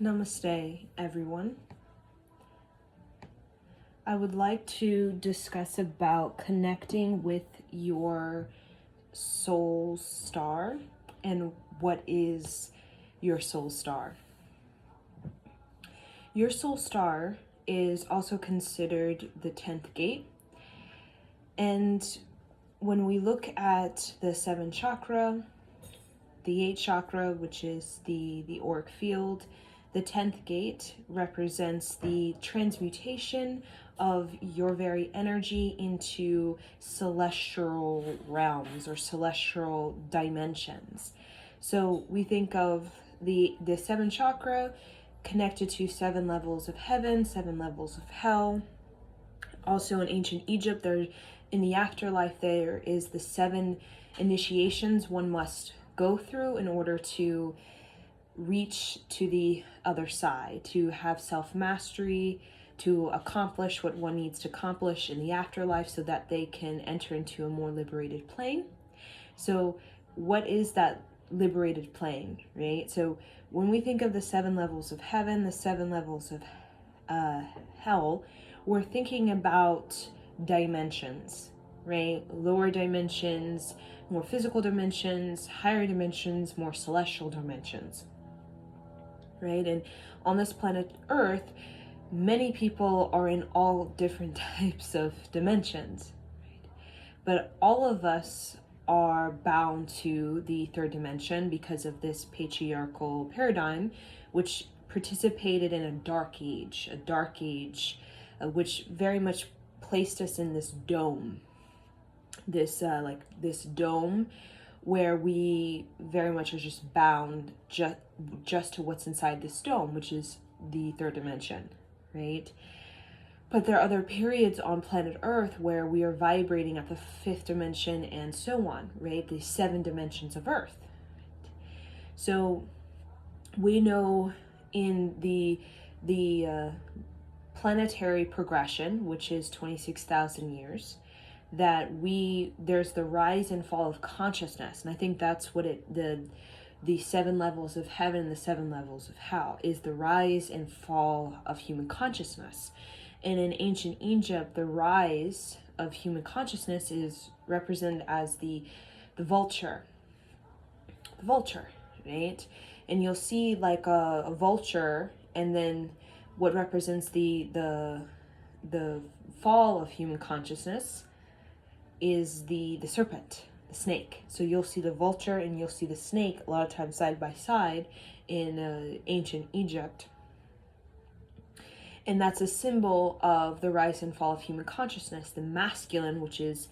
Namaste, everyone. I would like to discuss about connecting with your soul star and what is your soul star. Your soul star is also considered the 10th gate. And when we look at the 7th chakra, the 8th chakra, which is the auric field, the 10th gate represents the transmutation of your very energy into celestial realms or celestial dimensions. So we think of the 7th chakra connected to 7 levels of heaven, 7 levels of hell. Also in ancient Egypt, in the afterlife, there is the 7 initiations one must go through in order to reach to the other side, to have self-mastery, to accomplish what one needs to accomplish in the afterlife so that they can enter into a more liberated plane. So what is that liberated plane, right? So when we think of the 7 levels of heaven, the 7 levels of hell, we're thinking about dimensions, right? Lower dimensions, more physical dimensions, higher dimensions, more celestial dimensions, right? And on this planet Earth, many people are in all different types of dimensions, right? But all of us are bound to the 3rd dimension because of this patriarchal paradigm, which participated in a dark age, which very much placed us in this dome, this dome where we very much are just bound just to what's inside this dome, which is the 3rd dimension, right? But there are other periods on planet Earth where we are vibrating at the 5th dimension and so on, right? The 7 dimensions of Earth. So we know in the planetary progression, which is 26,000 years, that there's the rise and fall of consciousness. And I think that's what the 7 levels of heaven and the 7 levels of hell is, the rise and fall of human consciousness. And in ancient Egypt, the rise of human consciousness is represented as the vulture. The vulture, right? And you'll see like a vulture, and then what represents the fall of human consciousness is the serpent, the snake. So you'll see the vulture and you'll see the snake a lot of times side by side in ancient Egypt. And that's a symbol of the rise and fall of human consciousness. The masculine, which is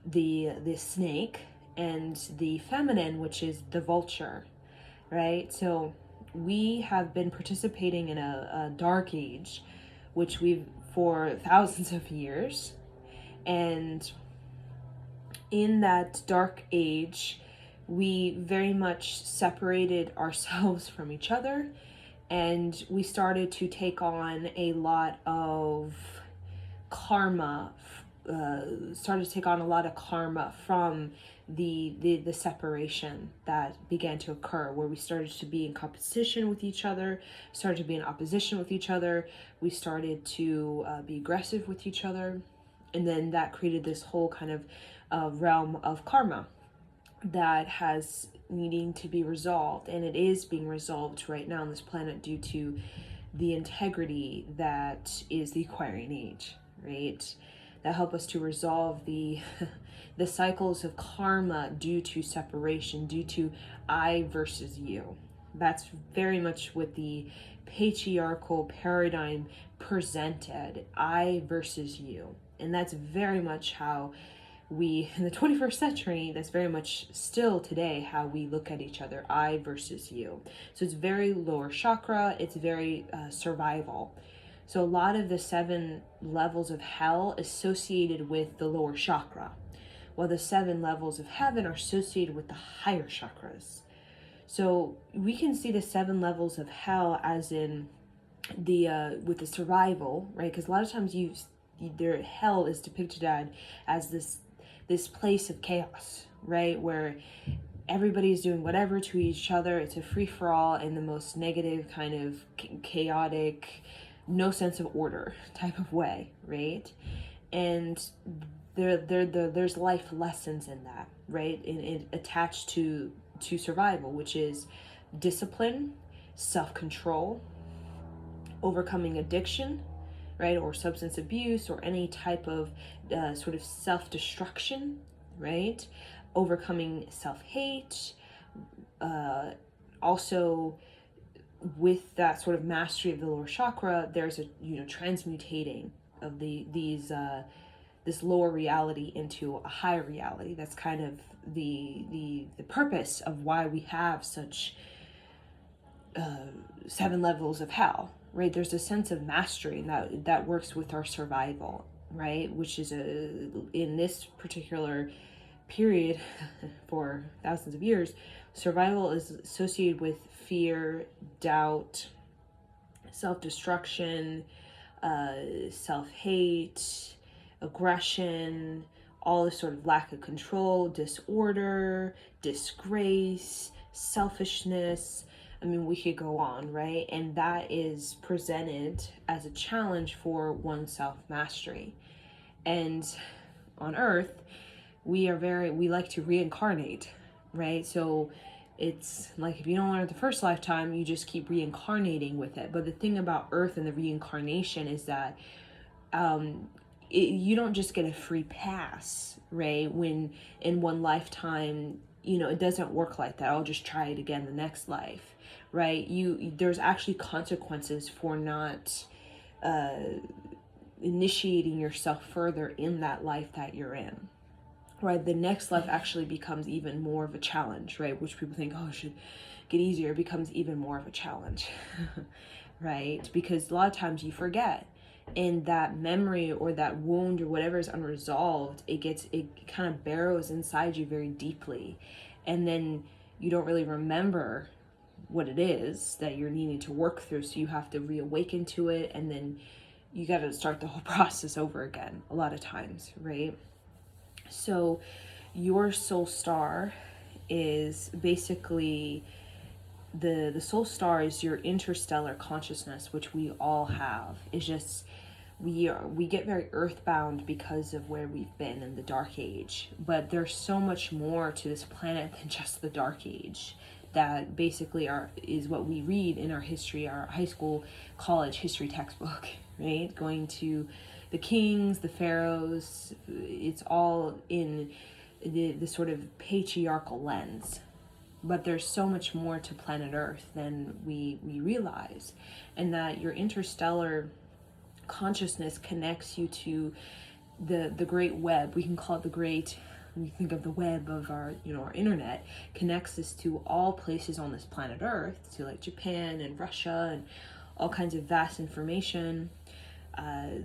the snake, and the feminine, which is the vulture, right? So we have been participating in a dark age, which we've for thousands of years. And in that dark age, we very much separated ourselves from each other, and we started to take on a lot of karma, from the separation that began to occur, where we started to be in competition with each other, started to be in opposition with each other, we started to be aggressive with each other, and then that created this whole kind of realm of karma that has needing to be resolved, and it is being resolved right now on this planet due to the integrity that is the Aquarian age, right? That help us to resolve the the cycles of karma due to separation, due to I versus you. That's very much what the patriarchal paradigm presented, I versus you. And that's very much how we, in the 21st century, that's very much still today how we look at each other, I versus you. So it's very lower chakra, it's very survival. So a lot of the 7 levels of hell associated with the lower chakra, while the 7 levels of heaven are associated with the higher chakras. So we can see the 7 levels of hell as in with the survival, right? Because a lot of times hell is depicted as this place of chaos, right? Where everybody's doing whatever to each other. It's a free-for-all in the most negative kind of chaotic, no sense of order type of way, right? And there's life lessons in that, right? In attached to survival, which is discipline, self-control, overcoming addiction, right, or substance abuse, or any type of sort of self-destruction, right? Overcoming self-hate. Also, with that sort of mastery of the lower chakra, there's a transmutating of this lower reality into a higher reality. That's kind of the purpose of why we have such 7 levels of hell, right? There's a sense of mastery that works with our survival, right? Which is in this particular period for thousands of years, survival is associated with fear, doubt, self-destruction, self-hate, aggression, all this sort of lack of control, disorder, disgrace, selfishness. I mean, we could go on, right? And that is presented as a challenge for one's self-mastery. And on Earth, we like to reincarnate, right? So it's like if you don't learn it the first lifetime, you just keep reincarnating with it. But the thing about Earth and the reincarnation is that you don't just get a free pass, right? When in one lifetime, it doesn't work like that. I'll just try it again the next life, right? There's actually consequences for not initiating yourself further in that life that you're in, right? The next life actually becomes even more of a challenge, right? Which people think, oh, it should get easier. It becomes even more of a challenge, right? Because a lot of times you forget, and that memory or that wound or whatever is unresolved, it kind of burrows inside you very deeply, and then you don't really remember what it is that you're needing to work through. So you have to reawaken to it, and then you got to start the whole process over again a lot of times, right? So your soul star is basically the soul star is your interstellar consciousness, which we all have. It's just we get very earthbound because of where we've been in the dark age, but there's so much more to this planet than just the dark age. That basically is what we read in our history, our high school, college history textbook, right? Going to the kings, the pharaohs, it's all in the sort of patriarchal lens. But there's so much more to planet Earth than we realize, and that your interstellar consciousness connects you to the great web. We can call it the great, we think of the web of our our internet, connects us to all places on this planet Earth, to like Japan and Russia and all kinds of vast information.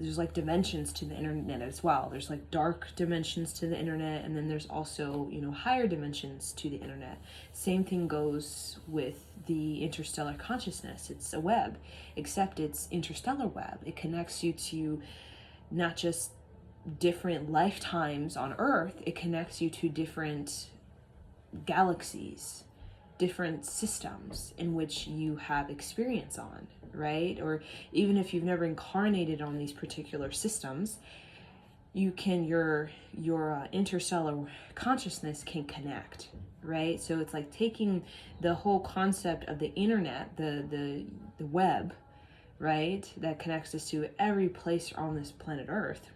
There's like dimensions to the internet as well. There's like dark dimensions to the internet, and then there's also higher dimensions to the internet. Same thing goes with the interstellar consciousness. It's a web, except it's interstellar web. It connects you to not just different lifetimes on Earth, it connects you to different galaxies, different systems in which you have experience on, right? Or even if you've never incarnated on these particular systems, you can your interstellar consciousness can connect, right? So it's like taking the whole concept of the internet, the web, right, that connects us to every place on this planet Earth,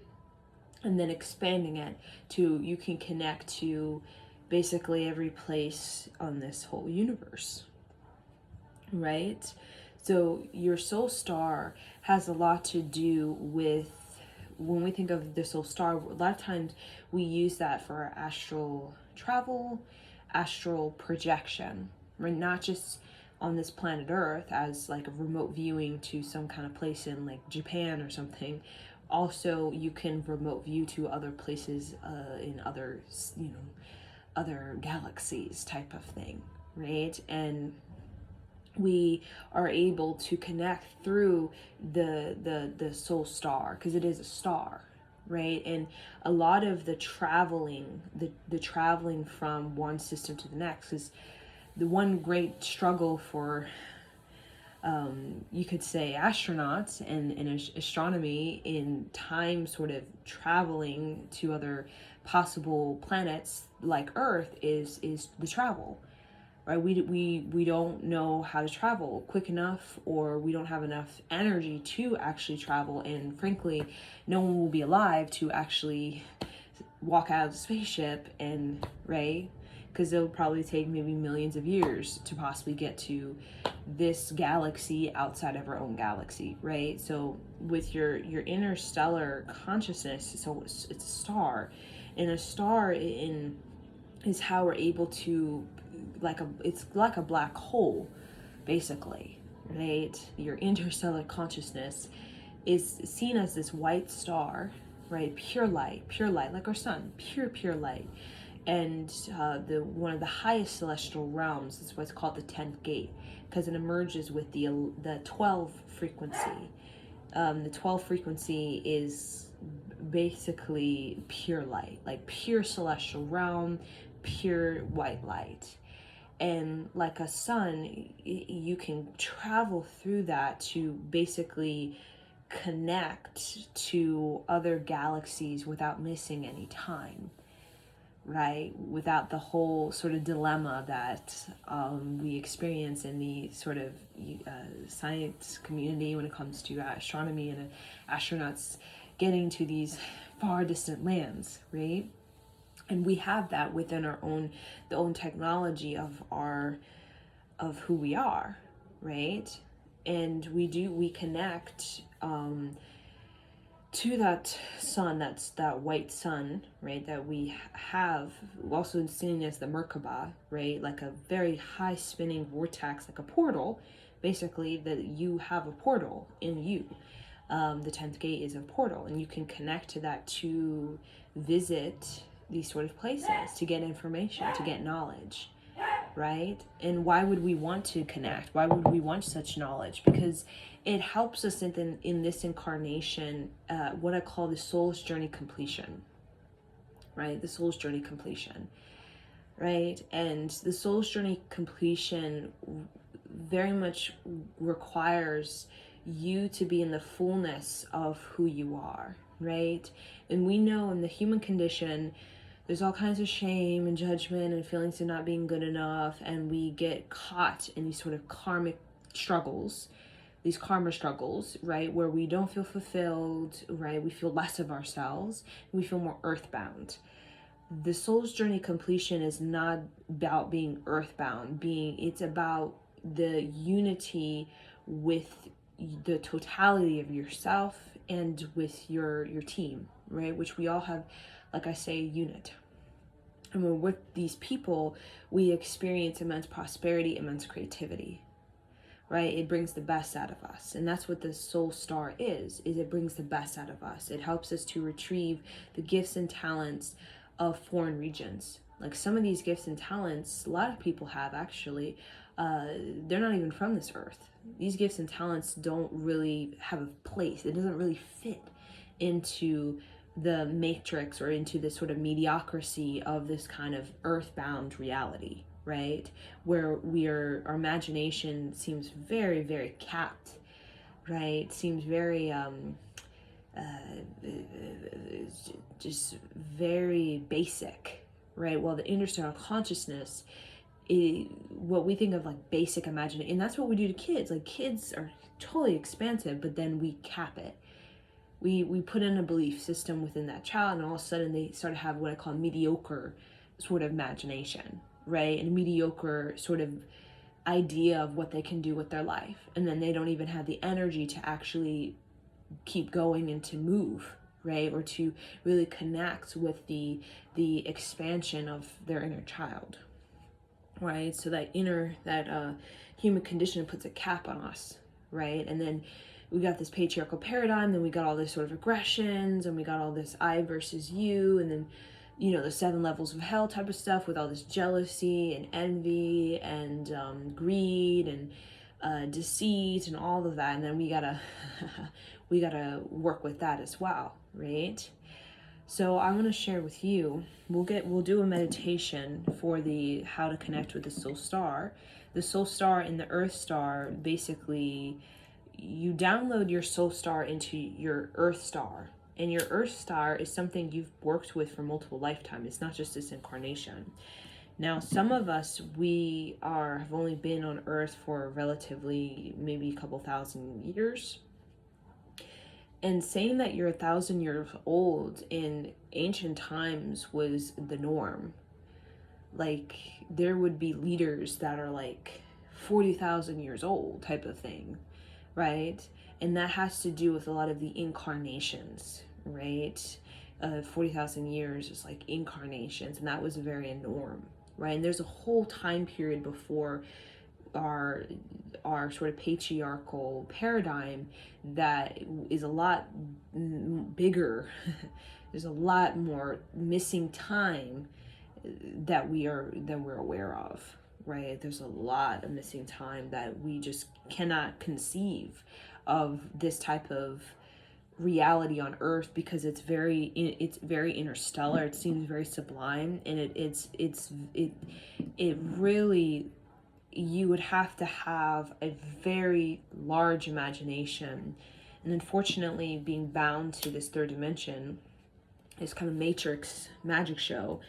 and then expanding it to you can connect to basically every place on this whole universe, right? So your soul star has a lot to do with, when we think of the soul star, a lot of times we use that for astral travel, astral projection, right? Not just on this planet Earth as like a remote viewing to some kind of place in like Japan or something. Also, you can remote view to other places in other, other galaxies type of thing, right? And we are able to connect through the soul star, because it is a star, right? And a lot of the traveling, the traveling from one system to the next is the one great struggle for, you could say, astronauts and astronomy in time sort of traveling to other possible planets like Earth is the travel, right? We don't know how to travel quick enough, or we don't have enough energy to actually travel, and frankly, no one will be alive to actually walk out of the spaceship and, right? Because it'll probably take maybe millions of years to possibly get to this galaxy outside of our own galaxy, right? So with your interstellar consciousness, so it's a star, and a star is how we're able to, it's like a black hole, basically, right? Your interstellar consciousness is seen as this white star, right? Pure light, like our sun, pure light. And the one of the highest celestial realms is what's called the 10th gate, because it emerges with the 12 frequency. The 12 frequency is basically pure light, like pure celestial realm, pure white light. And like a sun, you can travel through that to basically connect to other galaxies without missing any time, right? Without the whole sort of dilemma that we experience in the sort of science community when it comes to astronomy and astronauts getting to these far distant lands, right? And we have that within the own technology of who we are, right? And we connect to that sun, that's that white sun, right, that we have, also seen as the Merkaba, right, like a very high spinning vortex, like a portal, basically, that you have a portal in you. The 10th gate is a portal, and you can connect to that to visit these sort of places, to get information, to get knowledge, right? And why would we want to connect? Why would we want such knowledge? Because it helps us in this incarnation, what I call the soul's journey completion, right? The soul's journey completion, right? And the soul's journey completion very much requires you to be in the fullness of who you are, right? And we know in the human condition, there's all kinds of shame and judgment and feelings of not being good enough, and we get caught in these sort of karmic struggles, these karma struggles, right, where we don't feel fulfilled, right? We feel less of ourselves, we feel more earthbound. The soul's journey completion is not about being earthbound, it's about the unity with the totality of yourself and with your team, right? Which we all have, like I say, a unit. And when we're with these people, we experience immense prosperity, immense creativity, right? It brings the best out of us. And that's what the soul star is it brings the best out of us. It helps us to retrieve the gifts and talents of foreign regions. Like some of these gifts and talents, a lot of people have actually, they're not even from this earth. These gifts and talents don't really have a place. It doesn't really fit into the matrix or into this sort of mediocrity of this kind of earthbound reality, right? Where our imagination seems very, very capped, right? Seems very, just very basic, right? While the interstellar consciousness, what we think of like basic imagination, and that's what we do to kids. Like kids are totally expansive, but then we cap it. We put in a belief system within that child, and all of a sudden they start to have what I call mediocre sort of imagination, right? And a mediocre sort of idea of what they can do with their life. And then they don't even have the energy to actually keep going and to move, right? Or to really connect with the expansion of their inner child, right? So that human condition puts a cap on us, right? And then we got this patriarchal paradigm, then we got all this sort of aggressions, and we got all this I versus you, and then, the 7 levels of hell type of stuff with all this jealousy and envy and greed and deceit and all of that, and then we gotta we gotta work with that as well, right? So I want to share with you, we'll do a meditation for the how to connect with the soul star. The soul star and the earth star, basically you download your soul star into your earth star, and your earth star is something you've worked with for multiple lifetimes. It's not just this incarnation. Now, some of us, have only been on earth for relatively maybe a couple thousand years. And saying that you're 1,000 years old in ancient times was the norm. Like, there would be leaders that are like 40,000 years old type of thing, right? And that has to do with a lot of the incarnations, right? 40,000 years is like incarnations, and that was very a norm, right? And there's a whole time period before our sort of patriarchal paradigm that is a lot bigger. There's a lot more missing time that we're aware of, right? There's a lot of missing time that we just cannot conceive of this type of reality on earth, because it's very interstellar. It seems very sublime, and it really, you would have to have a very large imagination. And unfortunately, being bound to this third dimension, this kind of matrix magic show,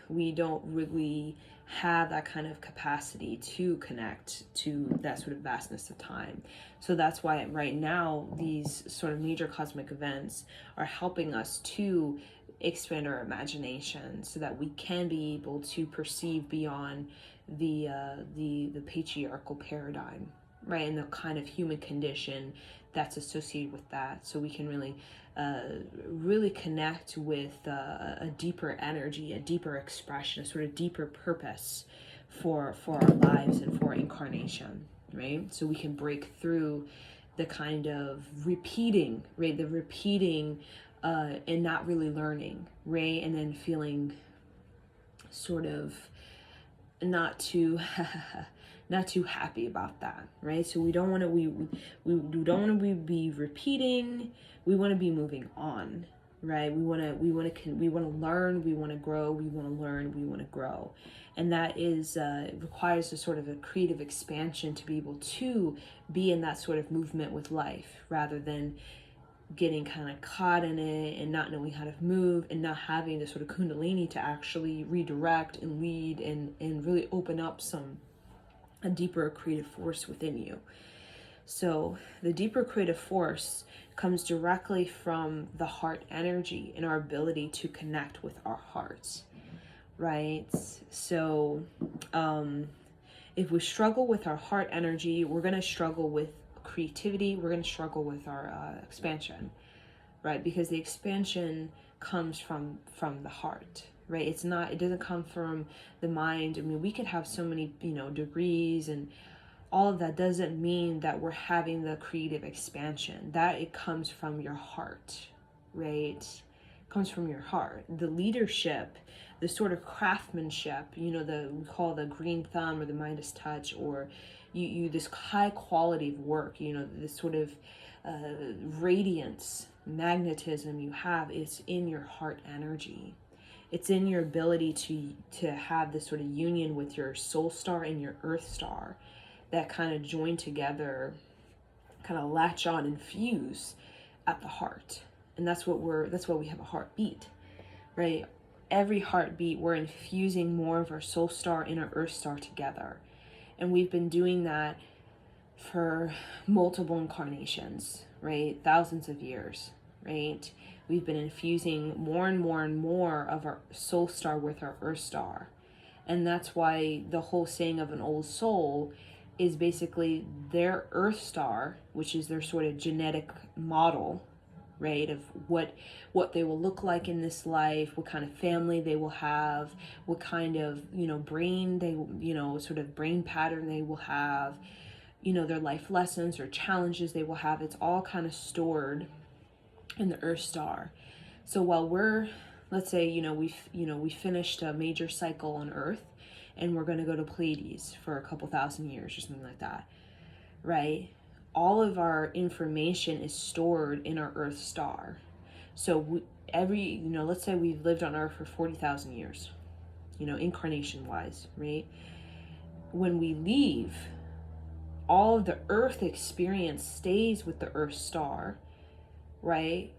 we don't really have that kind of capacity to connect to that sort of vastness of time. So that's why right now these sort of major cosmic events are helping us to expand our imagination so that we can be able to perceive beyond the patriarchal paradigm, right, and the kind of human condition that's associated with that, so we can really connect with a deeper energy, a deeper expression, a sort of deeper purpose for our lives and for incarnation, right? So we can break through the kind of repeating, right? The repeating and not really learning, right? And then feeling sort of not too not too happy about that, right? So we don't want to we don't want to be repeating. We want to be moving on, right? We want to learn, we want to grow, we want to learn, we want to grow. And that is requires a sort of a creative expansion to be able to be in that sort of movement with life, rather than getting kind of caught in it and not knowing how to move and not having the sort of kundalini to actually redirect and lead and really open up a deeper creative force within you. So the deeper creative force comes directly from the heart energy and our ability to connect with our hearts, right? So if we struggle with our heart energy, we're going to struggle with creativity, we're going to struggle with our expansion, right? Because the expansion comes from the heart, right? It doesn't come from the mind. I mean, we could have so many, degrees and all of that doesn't mean that we're having the creative expansion. That it comes from your heart, right? It comes from your heart. The leadership, the sort of craftsmanship, we call the green thumb or the Midas touch, or you this high quality of work, this sort of radiance, magnetism you have is in your heart energy. It's in your ability to have this sort of union with your soul star and your earth star that kind of join together, kind of latch on and fuse at the heart. And that's why we have a heartbeat, right? Every heartbeat, we're infusing more of our soul star and our earth star together. And we've been doing that for multiple incarnations, right? Thousands of years, right? We've been infusing more and more and more of our soul star with our earth star. And that's why the whole saying of an old soul is basically their earth star, which is their sort of genetic model, right, of what they will look like in this life, what kind of family they will have, what kind of brain sort of brain pattern they will have, their life lessons or challenges they will have. It's all kind of stored in the earth star. So while let's say we finished a major cycle on earth, and we're going to go to Pleiades for a couple thousand years or something like that, right? All of our information is stored in our Earth star. So let's say we've lived on Earth for 40,000 years, incarnation wise, right? When we leave, all of the Earth experience stays with the Earth star, right?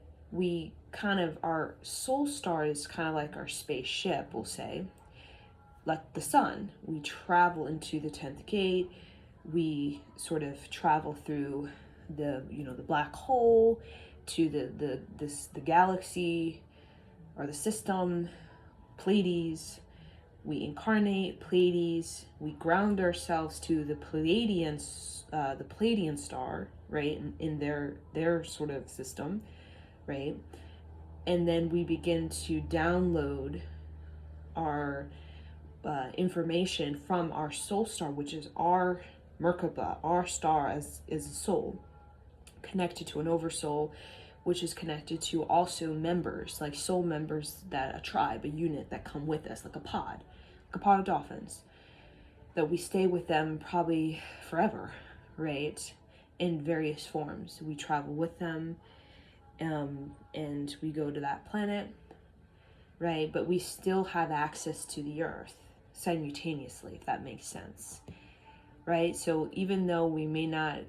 Our soul star is kind of like our spaceship, we'll say, like the sun. We travel into the 10th gate. We sort of travel through the black hole to the galaxy or the system, Pleiades. We incarnate Pleiades. We ground ourselves to the Pleiadian star, right, in their sort of system, right, and then we begin to download our information from our soul star, which is our Merkaba, our star as a soul, connected to an oversoul, which is connected to also members, like soul members, that a tribe, a unit that come with us, like a pod of dolphins, that we stay with them probably forever, right? In various forms. We travel with them, and we go to that planet, right? But we still have access to the Earth simultaneously, if that makes sense, right? So even though we may not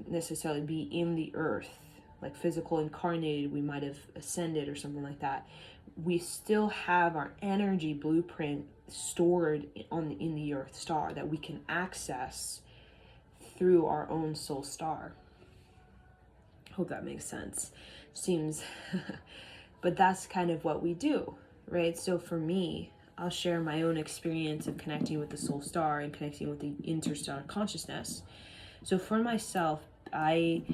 necessarily be in the Earth, like physical incarnated, we might have ascended or something like that, we still have our energy blueprint stored in the Earth star that we can access through our own soul star. Hope that makes sense. Seems, but that's kind of what we do, right? So for me, I'll share my own experience of connecting with the soul star and connecting with the interstellar consciousness. So for myself, I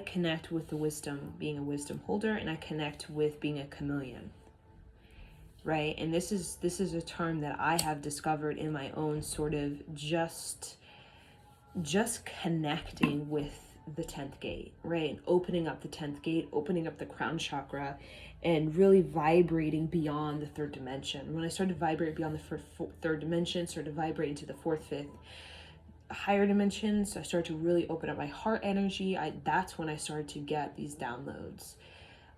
connect with the wisdom, being a wisdom holder, and I connect with being a chameleon, right? And this is a term that I have discovered in my own sort of just connecting with the 10th gate, right? And opening up the 10th gate, opening up the crown chakra, and really vibrating beyond the third dimension. When I started vibrating beyond the third dimension, started vibrating to the fourth, fifth, higher dimensions, I started to really open up my heart energy. That's when I started to get these downloads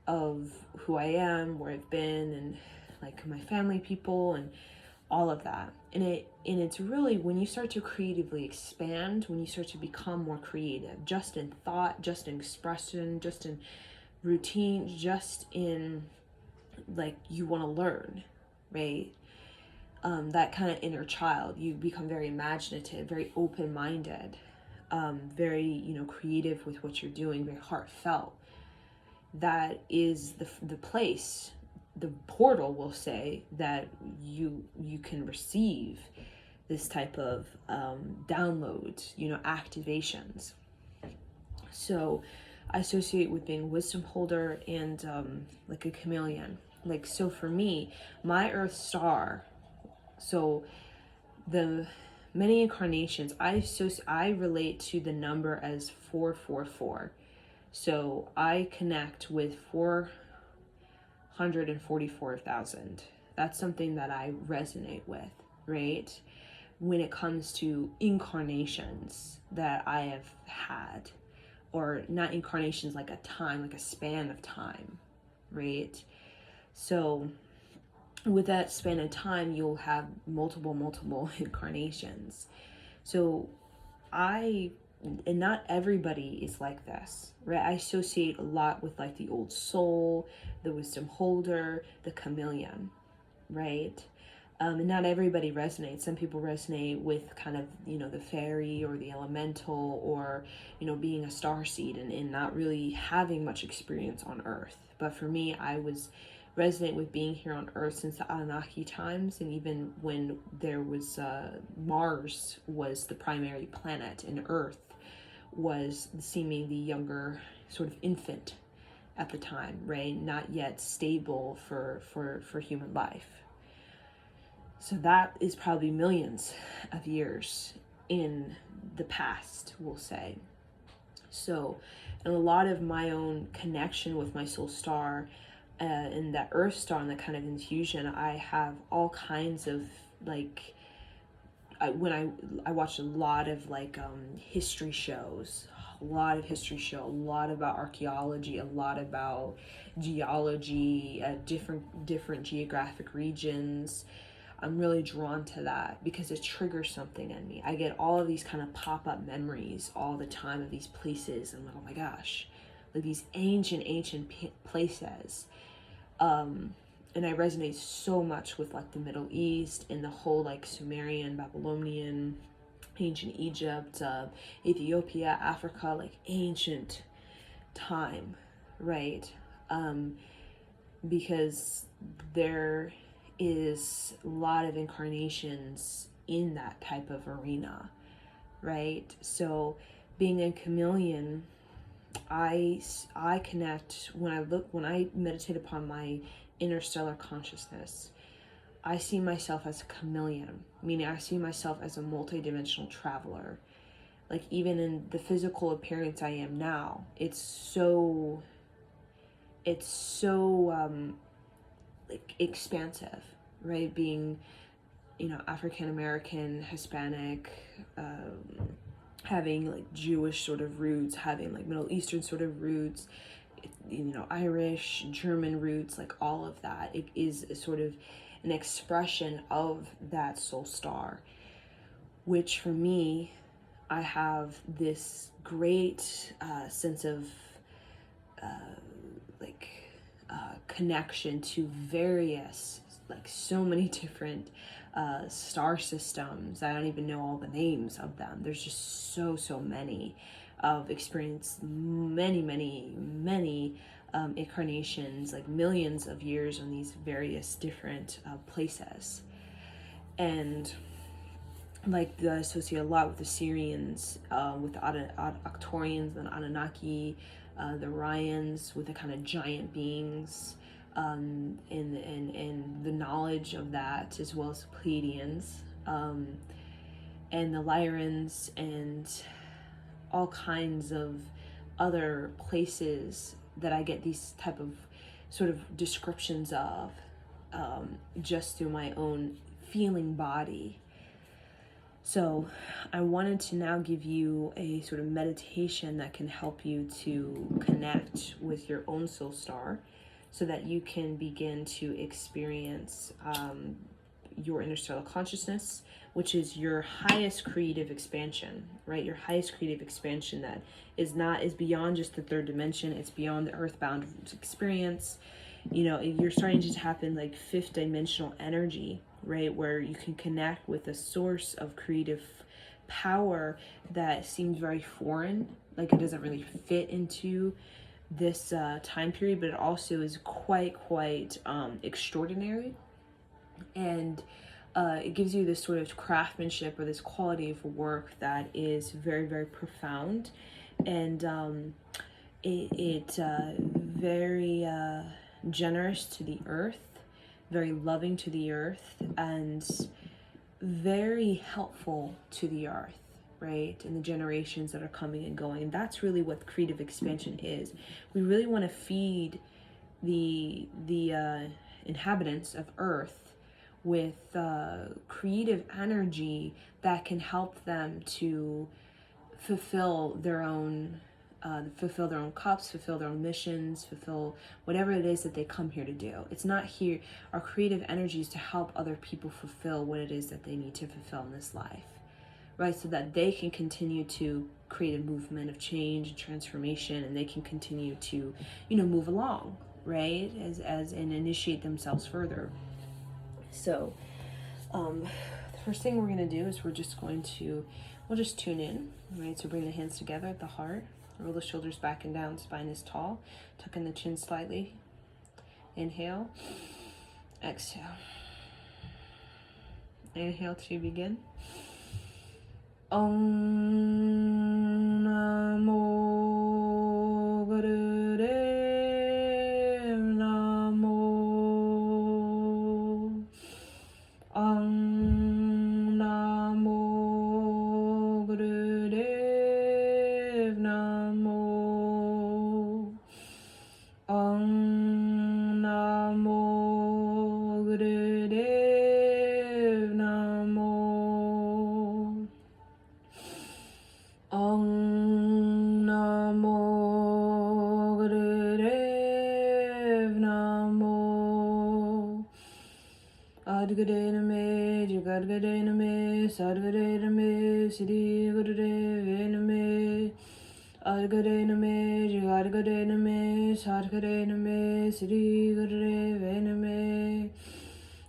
of who I am, where I've been, and like my family, people, and all of that. And it's really when you start to creatively expand, when you start to become more creative, just in thought, just in expression, just in routine, just in like you want to learn, right? That kind of inner child, you become very imaginative, very open-minded, very creative with what you're doing, very heartfelt. That is the place, the portal, will say, that you can receive this type of downloads, activations. So I associate with being a wisdom holder and like a chameleon. Like, so for me, my Earth star, so the many incarnations, I relate to the number as 444. So I connect with 444,000. That's something that I resonate with, right? When it comes to incarnations that I have had, or not incarnations like a time, like a span of time, right? So with that span of time, you'll have multiple incarnations. So and not everybody is like this, right? I associate a lot with like the old soul, the wisdom holder, the chameleon, right? And not everybody resonates. Some people resonate with kind of, the fairy or the elemental, or, being a starseed and not really having much experience on Earth. But for me, I was resonate with being here on Earth since the Anunnaki times, and even when there was Mars was the primary planet and Earth was seeming the younger sort of infant at the time, right? Not yet stable for human life. So that is probably millions of years in the past, we'll say. So, and a lot of my own connection with my soul star and that Earth star and that kind of infusion, I have all kinds of like I watched a lot of like history shows, a lot of history show, a lot about archaeology, a lot about geology, different geographic regions. I'm really drawn to that because it triggers something in me. I get all of these kind of pop-up memories all the time of these places. I'm like, oh my gosh, like these ancient places. And I resonate so much with like the Middle East and the whole like Sumerian, Babylonian, ancient Egypt, Ethiopia, Africa, like ancient time, right? Because there is a lot of incarnations in that type of arena, right? So being a chameleon, I connect when I meditate upon my interstellar consciousness. I see myself as a chameleon, meaning I see myself as a multidimensional traveler. Like even in the physical appearance I am now, it's so like expansive, right? Being, African American, Hispanic, having like Jewish sort of roots, having like Middle Eastern sort of roots, Irish, German roots, like all of that. It is a sort of an expression of that soul star, which for me, I have this great sense of like connection to various, like so many different star systems. I don't even know all the names of them. There's just so many. I've experienced many incarnations, like millions of years on these various different places. And like I associate a lot with the Syrians, with the Arcturians and Anunnaki, the Ryans, with the kind of giant beings, and the knowledge of that, as well as the Pleiadians, and the Lyrans, and all kinds of other places that I get these type of sort of descriptions of, just through my own feeling body. So I wanted to now give you a sort of meditation that can help you to connect with your own soul star so that you can begin to experience your interstellar consciousness, which is your highest creative expansion, right? Your highest creative expansion that is beyond just the third dimension. It's beyond the earthbound experience. You're starting to tap in like fifth dimensional energy, right? Where you can connect with a source of creative power that seems very foreign, like it doesn't really fit into this time period, but it also is quite extraordinary. And it gives you this sort of craftsmanship or this quality of work that is very profound, and it very generous to the earth, very loving to the earth, and very helpful to the earth, right? And the generations that are coming and going. And that's really what creative expansion is. We really want to feed the inhabitants of earth with creative energy that can help them to fulfill their own cups, fulfill their own missions, fulfill whatever it is that they come here to do. It's not here, our creative energy is to help other people fulfill what it is that they need to fulfill in this life, right? So that they can continue to create a movement of change and transformation, and they can continue to, move along, right? As and initiate themselves further. So, the first thing we're going to do is we'll just tune in, right? So bring the hands together at the heart. Roll the shoulders back and down, spine is tall. Tuck in the chin slightly. Inhale. Exhale. Inhale to begin. Om Namo Gurudev Namo. Om Namo Gurudev Namo. Om Namo Gurudev Namo. Sargade Name, Sargade Name, Siddhi Gurudev Name, Argade Name, Jigargade Name, Sargade Name, Siddhi Gurudev Name,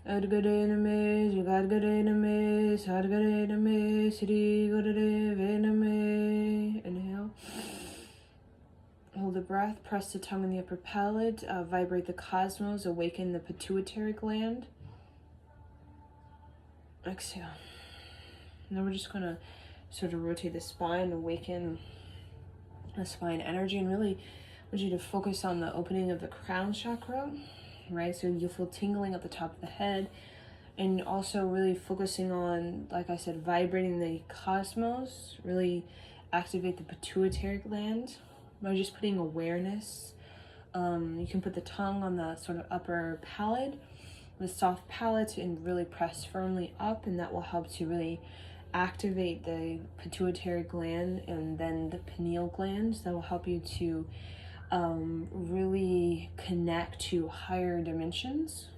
Argade Name, Jigargade Name, Sargade Name, Siddhi Gurudev Name. Inhale. Hold the breath, press the tongue in the upper palate, vibrate the cosmos, awaken the pituitary gland. Exhale. Now we're just gonna sort of rotate the spine, awaken the spine energy, and really want you to focus on the opening of the crown chakra, right? So you'll feel tingling at the top of the head, and also really focusing on, like I said, vibrating the cosmos, really activate the pituitary gland by just putting awareness. You can put the tongue on the sort of upper palate, the soft palate, and really press firmly up, and that will help to really activate the pituitary gland and then the pineal glands. That will help you to really connect to higher dimensions.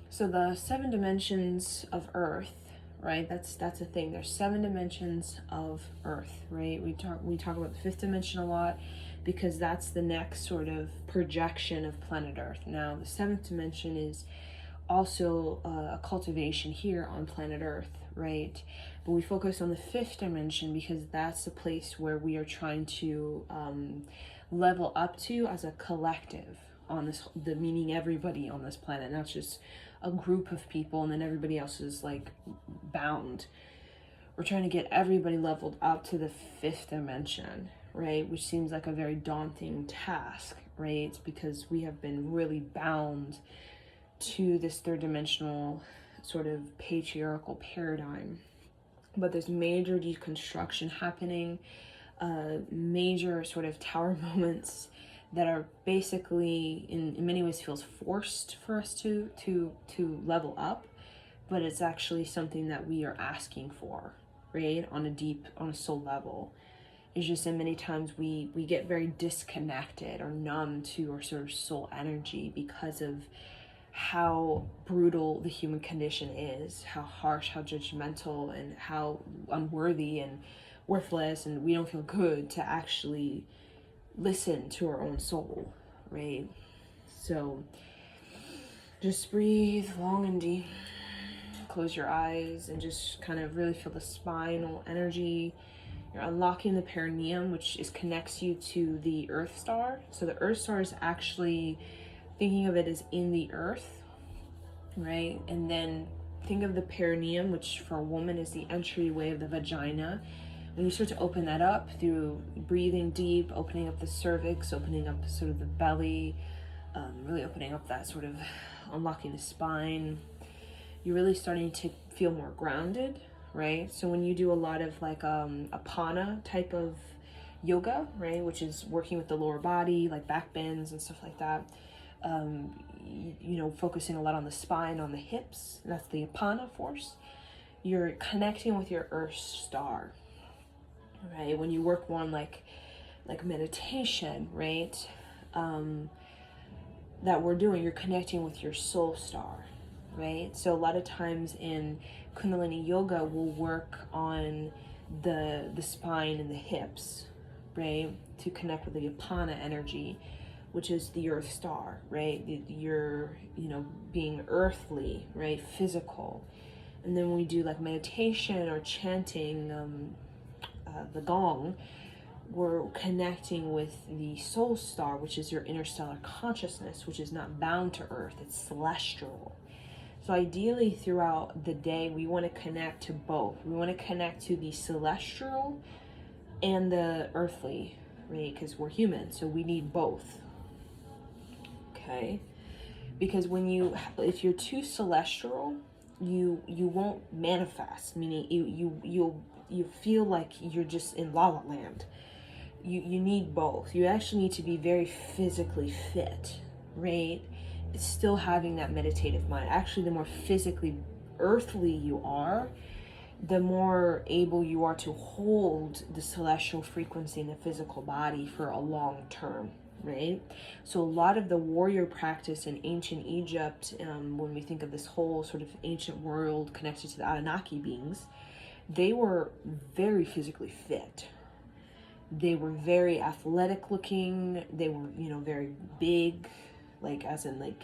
So the 7 dimensions of Earth, right? That's a thing. There's 7 dimensions of Earth, right? We talk about the 5th dimension a lot, because that's the next sort of projection of planet Earth. Now, the 7th dimension is also a cultivation here on planet Earth, right? But we focus on the 5th dimension because that's the place where we are trying to level up to as a collective on this, the meaning everybody on this planet, not just a group of people and then everybody else is like bound. We're trying to get everybody leveled up to the 5th dimension, right? Which seems like a very daunting task, right? Because we have been really bound to this 3rd dimensional sort of patriarchal paradigm. But there's major deconstruction happening, major sort of tower moments that are basically in many ways feels forced for us to level up, but it's actually something that we are asking for, right? On a soul level. It's just that many times we get very disconnected or numb to our sort of soul energy because of how brutal the human condition is, how harsh, how judgmental, and how unworthy and worthless, and we don't feel good to actually listen to our own soul, right? So just breathe long and deep, close your eyes, and just kind of really feel the spinal energy. You're unlocking the perineum, which connects you to the Earth Star. So the Earth Star is actually, thinking of it as in the earth, right? And then think of the perineum, which for a woman is the entryway of the vagina. When you start to open that up through breathing deep, opening up the cervix, opening up sort of the belly, really opening up that sort of unlocking the spine, you're really starting to feel more grounded, right? So when you do a lot of like apana type of yoga, right, which is working with the lower body, like back bends and stuff like that, you know, focusing a lot on the spine, on the hips, that's the apana force. You're connecting with your Earth Star, right? When you work on like meditation, right, that we're doing, you're connecting with your soul star, right? So a lot of times in Kundalini yoga, we'll work on the spine and the hips, right, to connect with the apana energy, which is the Earth Star, right? You're, you know, being earthly, right, physical. And then when we do like meditation or chanting the gong, we're connecting with the soul star, which is your interstellar consciousness, which is not bound to Earth, it's celestial. So ideally throughout the day, we want to connect to both. We want to connect to the celestial and the earthly, right? Because we're human, so we need both. Okay? Because if you're too celestial, you won't manifest, meaning you feel like you're just in la la land. You need both. You actually need to be very physically fit, right? It's still having that meditative mind. Actually, the more physically earthly you are, the more able you are to hold the celestial frequency in the physical body for a long term, right? So a lot of the warrior practice in ancient Egypt, when we think of this whole sort of ancient world connected to the Anunnaki beings, they were very physically fit. They were very athletic looking. They were, very big, like as in like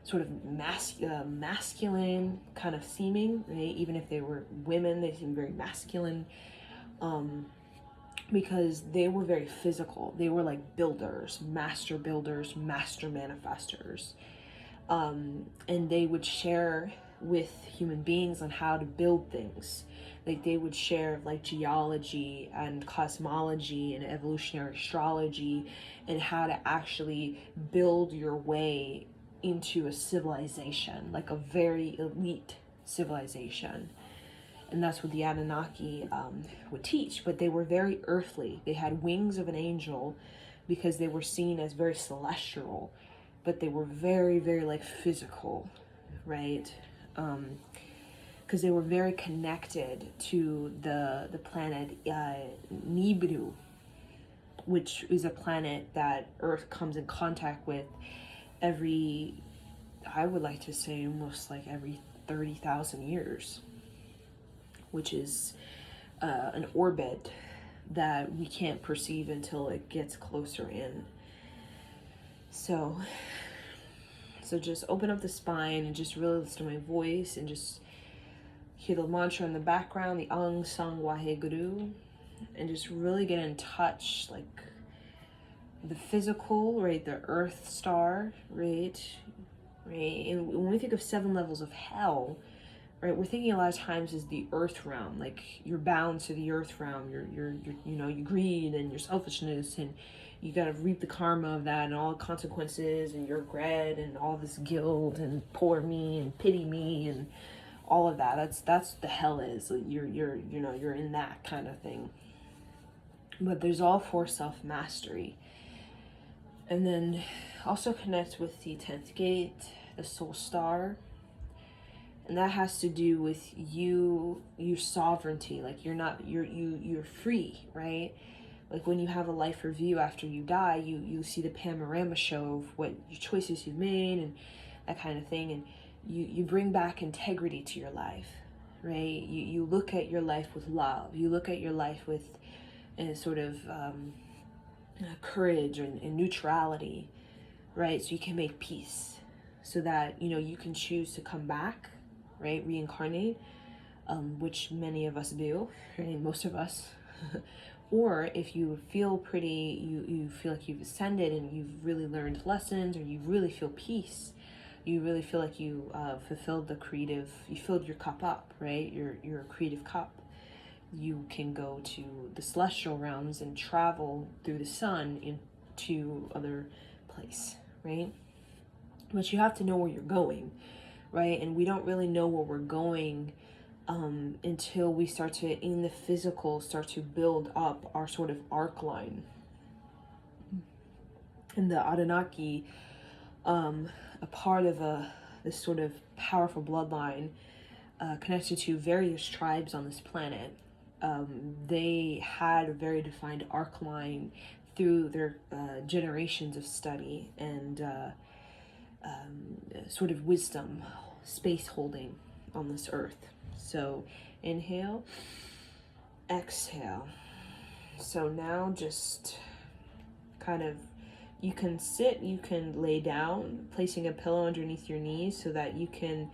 sort of masculine kind of seeming, right? Even if they were women, they seemed very masculine. Because they were very physical. They were like builders, master manifestors. And they would share with human beings on how to build things. Like they would share like geology and cosmology and evolutionary astrology and how to actually build your way into a civilization, like a very elite civilization. And that's what the Anunnaki would teach. But they were very earthly. They had wings of an angel because they were seen as very celestial, but they were very, very like physical, right? Because they were very connected to the planet Nibiru, which is a planet that Earth comes in contact with every, I would like to say almost like every 30,000 years, which is an orbit that we can't perceive until it gets closer in. So just open up the spine and just really listen to my voice and just hear the mantra in the background, the Aung San Waheguru, and just really get in touch, like the physical, right? The Earth star, right? And when we think of 7 levels of hell, right, we're thinking a lot of times is the earth realm, like you're bound to the earth realm, your your greed and your selfishness, and you gotta reap the karma of that and all the consequences and your regret and all this guilt and poor me and pity me and all of that. That's the hell is. You're in that kind of thing. But there's all for self-mastery. And then also connect with the 10th gate, the soul star. And that has to do with your sovereignty. Like you're free, right? Like when you have a life review after you die, you see the panorama show of what your choices you've made and that kind of thing. And you bring back integrity to your life, right? You look at your life with love. You look at your life with a sort of courage and neutrality, right? So you can make peace so that, you can choose to come back, right? Reincarnate, which many of us do, right? Most of us. Or if you feel you feel like you've ascended and you've really learned lessons, or you really feel peace, you really feel like you you filled your cup up, right? Your creative cup. You can go to the celestial realms and travel through the sun into other place, right? But you have to know where you're going, right? And we don't really know where we're going until we start to, in the physical, start to build up our sort of arc line. And the Anunnaki, a part of this sort of powerful bloodline connected to various tribes on this planet. They had a very defined arc line through their generations of study and sort of wisdom, space holding on this earth. So inhale, exhale. So now just kind of, you can sit, you can lay down, placing a pillow underneath your knees so that you can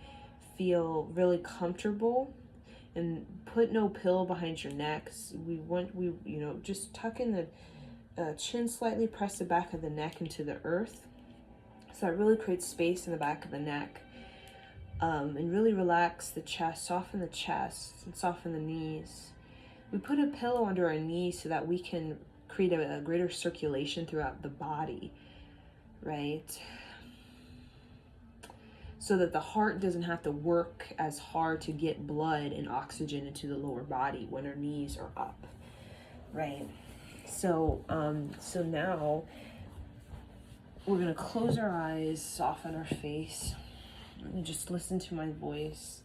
feel really comfortable, and put no pillow behind your neck. Just tuck in the chin slightly, press the back of the neck into the earth. So that really creates space in the back of the neck. And really relax the chest, soften the chest and soften the knees. We put a pillow under our knees so that we can create a greater circulation throughout the body, right? So that the heart doesn't have to work as hard to get blood and oxygen into the lower body when our knees are up, right? So now we're gonna close our eyes, soften our face, and just listen to my voice.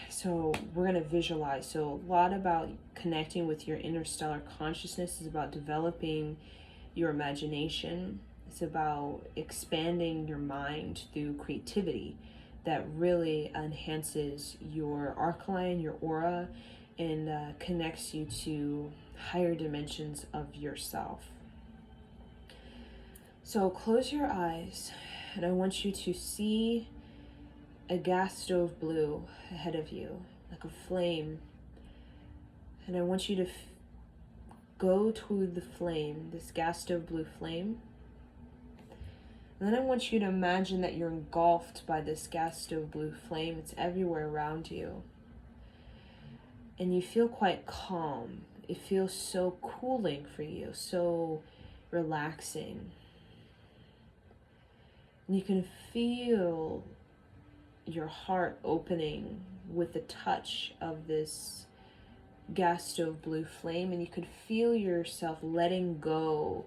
So we're going to visualize. So a lot about connecting with your interstellar consciousness is about developing your imagination. It's about expanding your mind through creativity that really enhances your arc line, your aura, and connects you to higher dimensions of yourself. So close your eyes, and I want you to see a gas stove blue ahead of you, like a flame. And I want you to go to the flame, this gas stove blue flame. And then I want you to imagine that you're engulfed by this gas stove blue flame. It's everywhere around you. And you feel quite calm. It feels so cooling for you, so relaxing. And you can feel your heart opening with the touch of this gas stove blue flame, and you could feel yourself letting go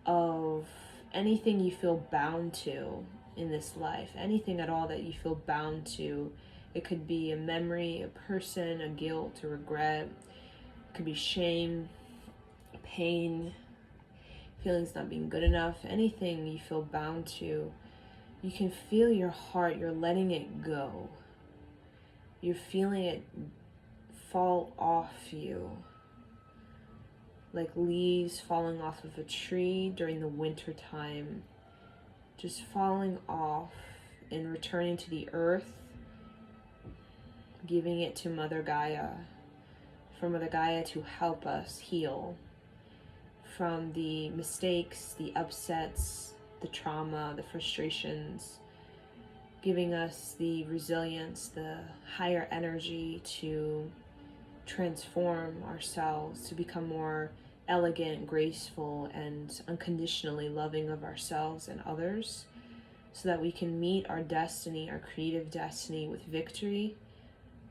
of anything you feel bound to in this life, anything at all that you feel bound to. It could be a memory, a person, a guilt, a regret. It could be shame, pain, feelings not being good enough, anything you feel bound to. You can feel your heart, you're letting it go. You're feeling it fall off you, like leaves falling off of a tree during the winter time, just falling off and returning to the earth, giving it to Mother Gaia, for Mother Gaia to help us heal from the mistakes, the upsets, the trauma, the frustrations, giving us the resilience, the higher energy to transform ourselves, to become more elegant, graceful, and unconditionally loving of ourselves and others, so that we can meet our destiny, our creative destiny, with victory,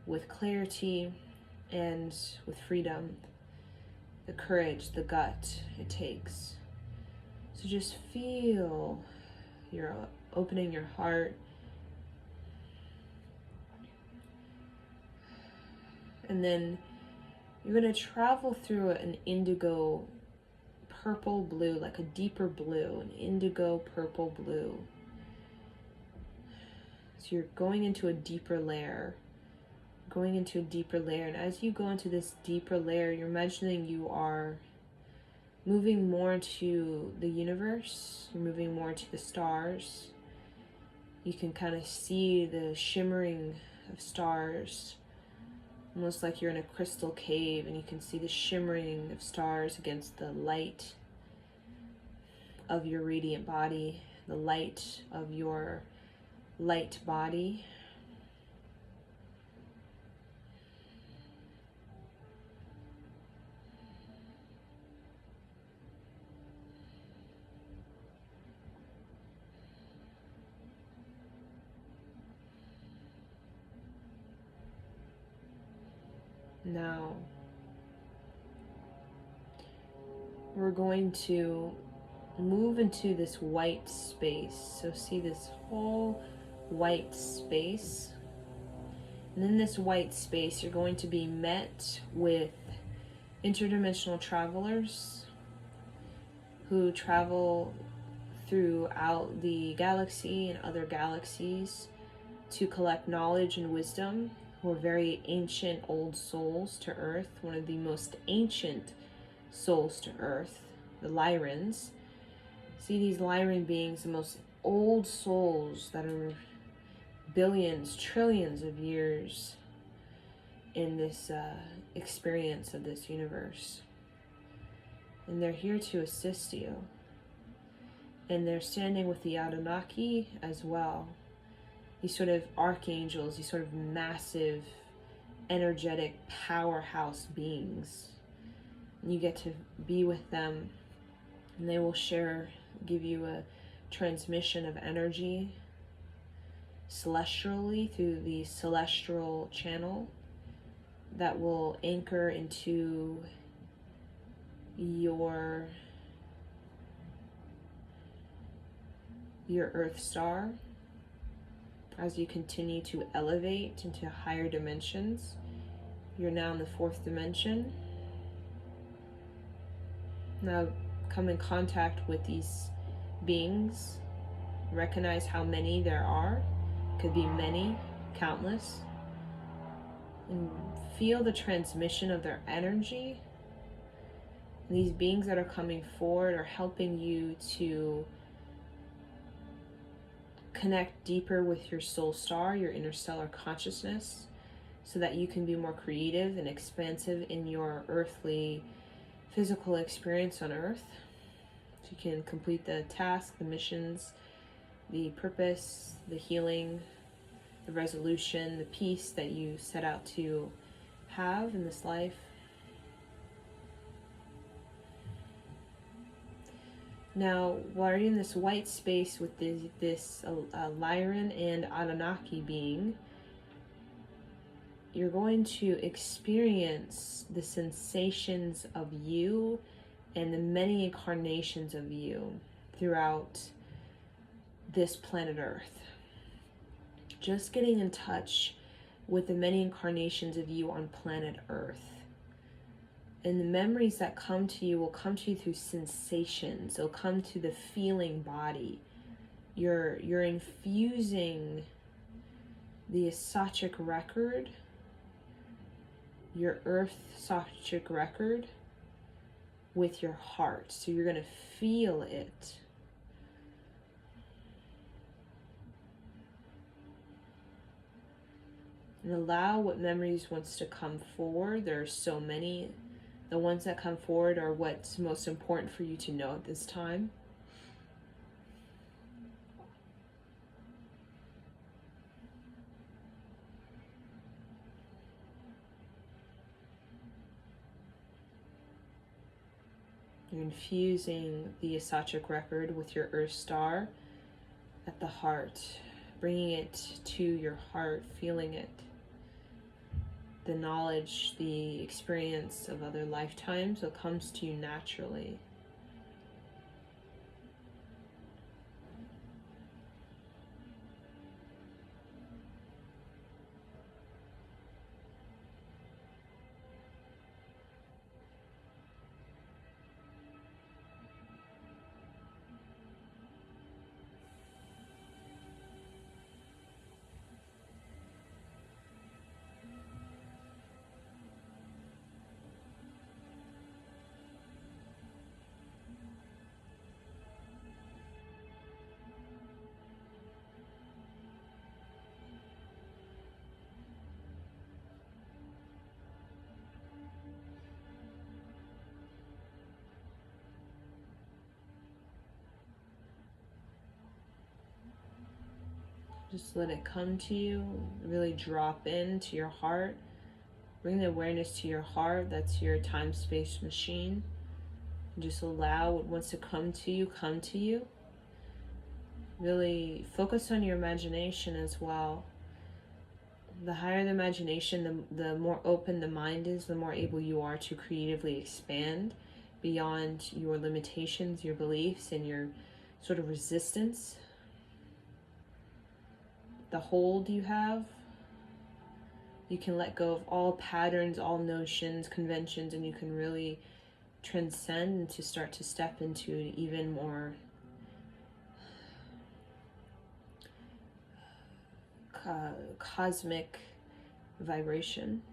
with clarity, and with freedom, the courage, the gut it takes. So just feel you're opening your heart, and then you're going to travel through an indigo purple blue, like a deeper blue, an indigo purple blue. So you're going into a deeper layer, and as you go into this deeper layer, you're imagining you are moving more to the universe, you're moving more to the stars. You can kind of see the shimmering of stars, almost like you're in a crystal cave, and you can see the shimmering of stars against the light of your radiant body, the light of your light body. Now, we're going to move into this white space. So see this whole white space. And in this white space, you're going to be met with interdimensional travelers who travel throughout the galaxy and other galaxies to collect knowledge and wisdom, who are very ancient old souls to Earth, one of the most ancient souls to Earth, the Lyrans. See these Lyran beings, the most old souls that are billions, trillions of years in this experience of this universe. And they're here to assist you. And they're standing with the Anunnaki as well. These sort of archangels, these sort of massive, energetic powerhouse beings. And you get to be with them, and they will give you a transmission of energy celestially through the celestial channel that will anchor into your Earth star as you continue to elevate into higher dimensions. You're now in the 4th dimension. Now come in contact with these beings, recognize how many there are, could be many, countless, and feel the transmission of their energy. And these beings that are coming forward are helping you to connect deeper with your soul star, your interstellar consciousness, so that you can be more creative and expansive in your earthly physical experience on Earth. So you can complete the task, the missions, the purpose, the healing, the resolution, the peace that you set out to have in this life. Now, while you're in this white space with this Lyran and Anunnaki being, you're going to experience the sensations of you and the many incarnations of you throughout this planet Earth. Just getting in touch with the many incarnations of you on planet Earth. And the memories that come to you will come to you through sensations. They'll come to the feeling body. You're infusing the Akashic record, your Earth Akashic record, with your heart. So you're going to feel it. And allow what memories wants to come forward. There are so many. The ones that come forward are what's most important for you to know at this time. You're infusing the Akashic record with your Earth star at the heart, bringing it to your heart, feeling it. The knowledge, the experience of other lifetimes, it comes to you naturally. Just let it come to you, really drop into your heart. Bring the awareness to your heart. That's your time-space machine. And just allow what wants to come to you, come to you. Really focus on your imagination as well. The higher the imagination, the more open the mind is, the more able you are to creatively expand beyond your limitations, your beliefs, and your sort of resistance. The hold you have, you can let go of all patterns, all notions, conventions, and you can really transcend and to start to step into an even more cosmic vibration.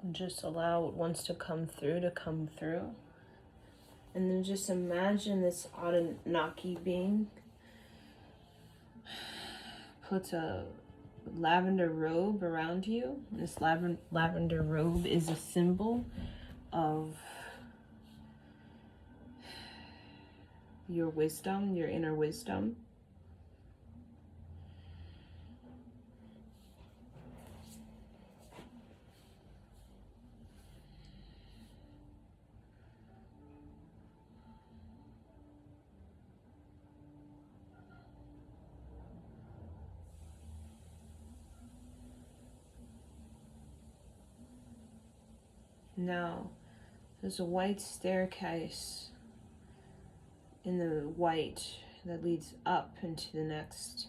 And just allow what wants to come through to come through. And then just imagine this Anunnaki being puts a lavender robe around you. This lavender robe is a symbol of your wisdom, your inner wisdom. Now, there's a white staircase in the white that leads up into the next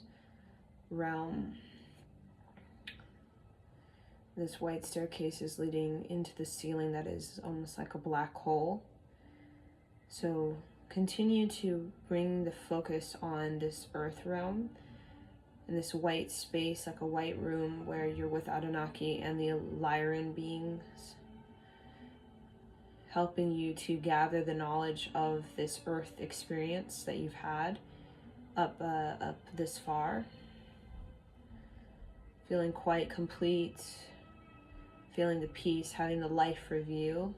realm. This white staircase is leading into the ceiling that is almost like a black hole. So continue to bring the focus on this earth realm in this white space, like a white room where you're with Anunnaki and the Lyran beings, helping you to gather the knowledge of this earth experience that you've had up this far. Feeling quite complete, feeling the peace, having the life review,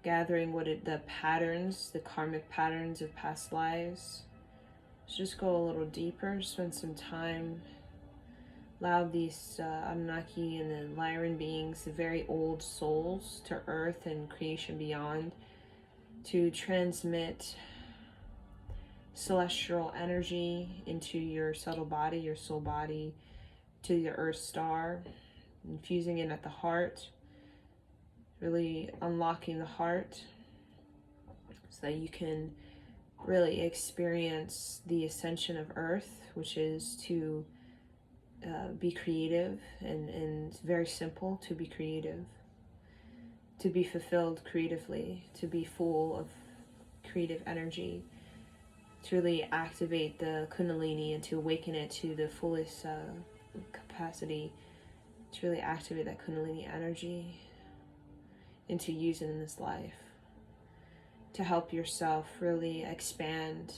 gathering the patterns, the karmic patterns of past lives. So just go a little deeper, spend some time. Allow these Anunnaki and the Lyran beings, the very old souls to Earth and creation beyond, to transmit celestial energy into your subtle body, your soul body, to your Earth star, infusing it at the heart, really unlocking the heart so that you can really experience the ascension of Earth, which is to be creative, and very simple to be creative, to be fulfilled creatively, to be full of creative energy, to really activate the Kundalini and to awaken it to the fullest capacity, to really activate that Kundalini energy and to use it in this life, to help yourself really expand.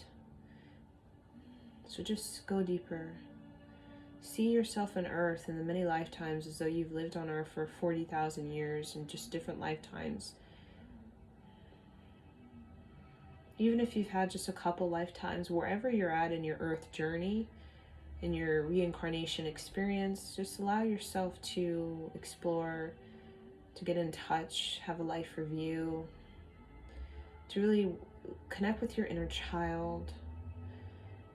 So just go deeper. See yourself on Earth in the many lifetimes as though you've lived on Earth for 40,000 years in just different lifetimes. Even if you've had just a couple lifetimes, wherever you're at in your Earth journey, in your reincarnation experience, just allow yourself to explore, to get in touch, have a life review, to really connect with your inner child,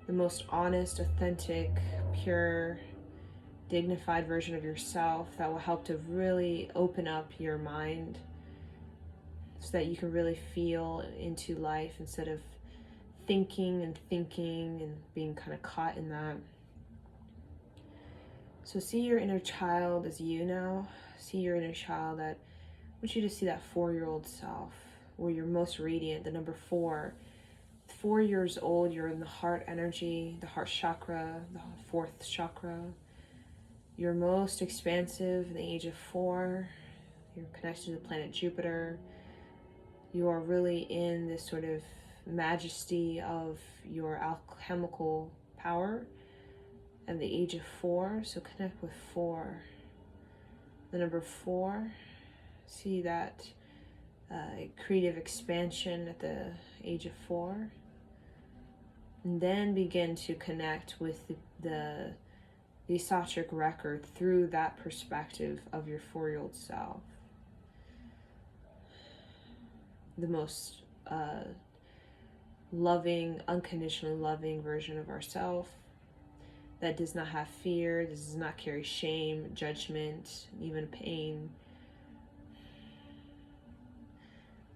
the most honest, authentic, pure, dignified version of yourself that will help to really open up your mind so that you can really feel into life instead of thinking and being kind of caught in that. So see your inner child as you now. See your inner child. That I want you to see that 4-year-old self where you're most radiant, the number 4. 4 years old, you're in the heart energy, the heart chakra, the 4th chakra. You're most expansive in the age of 4. You're connected to the planet Jupiter. You are really in this sort of majesty of your alchemical power at the age of 4. So connect with 4. The number 4, see that creative expansion at the age of 4. And then begin to connect with the Akashic record through that perspective of your 4-year-old self. The most loving, unconditionally loving version of ourselves that does not have fear, does not carry shame, judgment, even pain.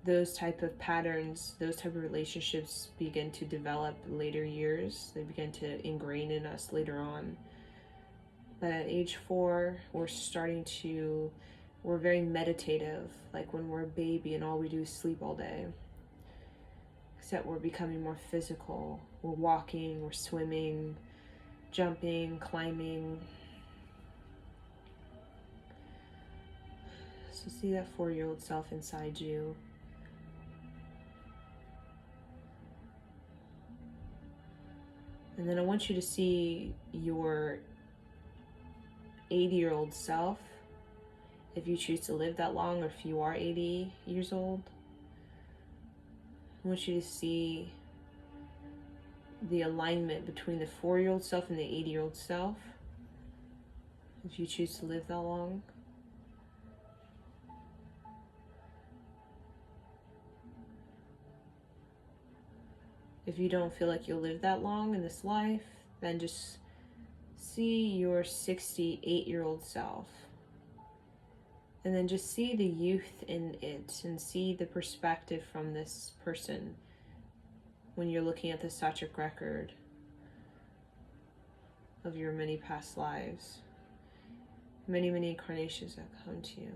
Those type of patterns, those type of relationships begin to develop in later years. They begin to ingrain in us later on. But at age 4, we're very meditative, like when we're a baby and all we do is sleep all day. Except we're becoming more physical. We're walking, we're swimming, jumping, climbing. So see that 4-year-old self inside you. And then I want you to see your 80-year-old self, if you choose to live that long, or if you are 80 years old. I want you to see the alignment between the 4-year-old self and the 80-year-old self, if you choose to live that long. If you don't feel like you'll live that long in this life, then just see your 68-year-old self. And then just see the youth in it, and see the perspective from this person when you're looking at the Sachic record of your many past lives. Many, many incarnations that come to you.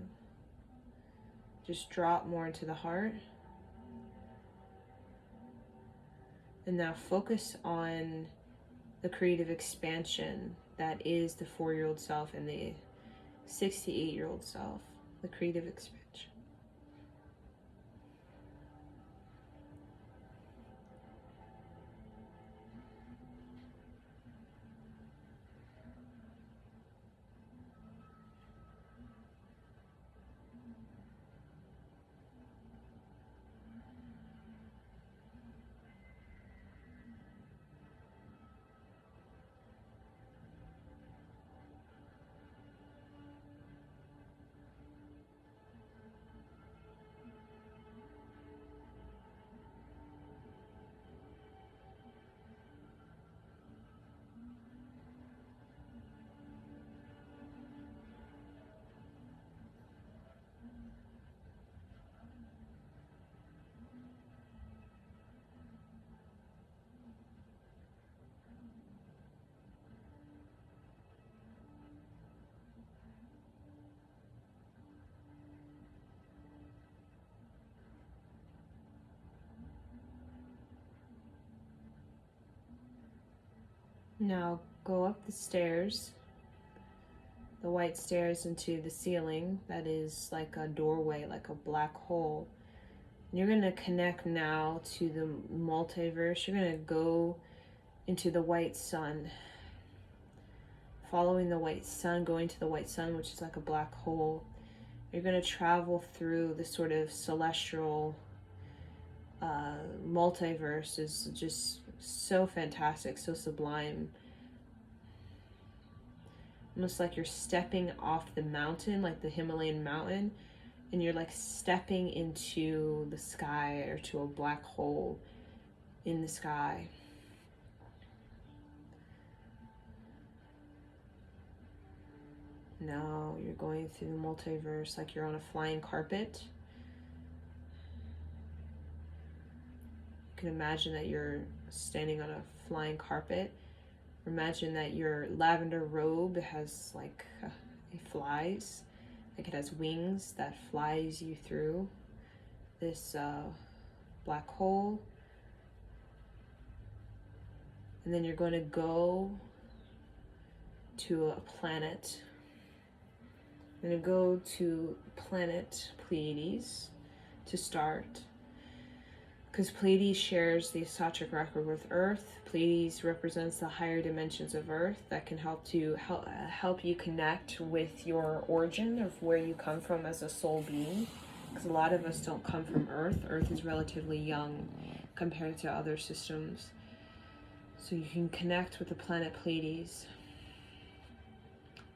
Just drop more into the heart. And now focus on the creative expansion that is the 4-year-old self and the 68-year-old self. The creative expansion. Now go up the stairs, the white stairs into the ceiling that is like a doorway, like a black hole. And you're going to connect now to the multiverse. You're going to go into the white sun, following the white sun, going to the white sun, which is like a black hole. You're going to travel through the sort of celestial multiverse. Is just so fantastic, so sublime. Almost like you're stepping off the mountain, like the Himalayan mountain, and you're like stepping into the sky, or to a black hole in the sky. Now you're going through the multiverse like you're on a flying carpet. You can imagine that you're standing on a flying carpet. Imagine that your lavender robe has like it flies, like it has wings that flies you through this black hole. And then you're going to go to a planet. I'm going to go to planet Pleiades to start, because Pleiades shares the Sachic record with Earth. Pleiades represents the higher dimensions of Earth that can help you connect with your origin of where you come from as a soul being, because a lot of us don't come from Earth. Earth is relatively young compared to other systems. So you can connect with the planet Pleiades,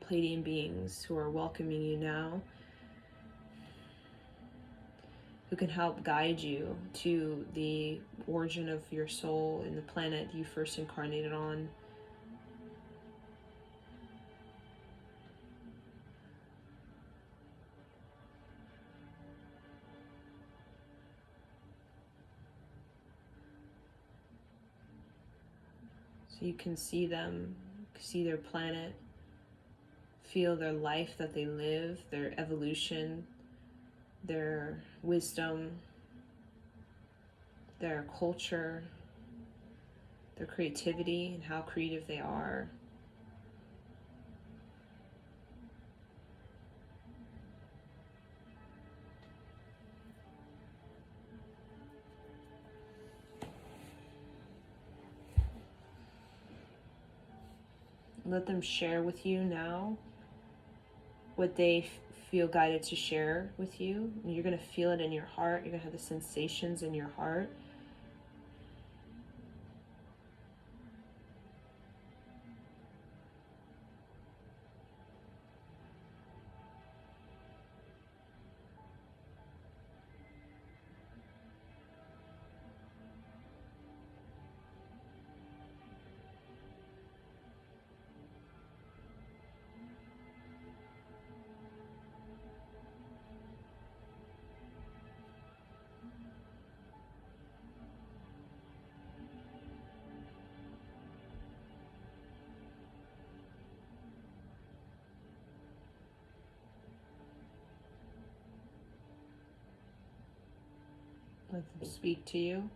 Pleiadian beings who are welcoming you now, who can help guide you to the origin of your soul in the planet you first incarnated on. So you can see them, see their planet, feel their life that they live, their evolution, their wisdom, their culture, their creativity, and how creative they are. let them share with you now what they feel guided to share with you. And you're going to feel it in your heart. You're going to have the sensations in your heart. Let them speak to you.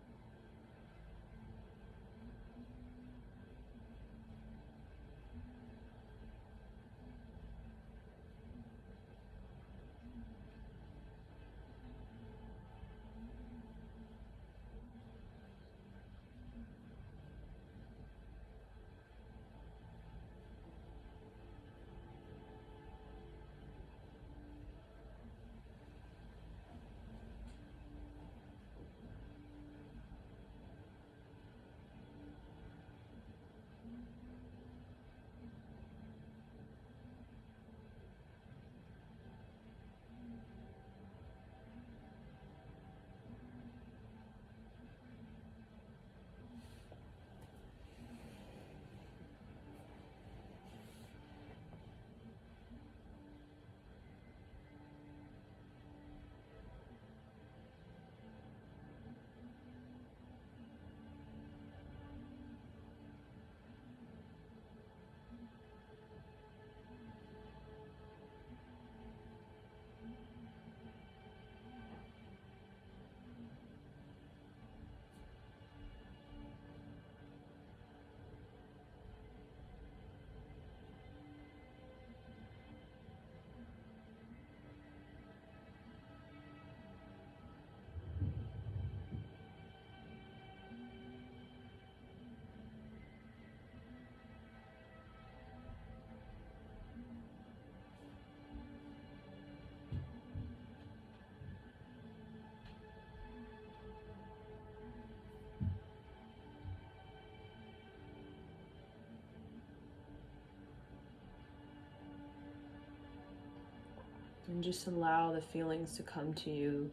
And just allow the feelings to come to you,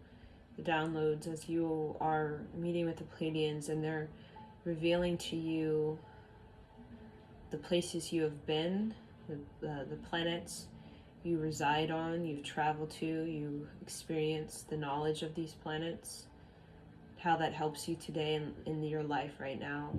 the downloads, as you are meeting with the Pleiadians, and they're revealing to you the places you have been, the planets you reside on, you've traveled to, you experience the knowledge of these planets, how that helps you today in your life right now.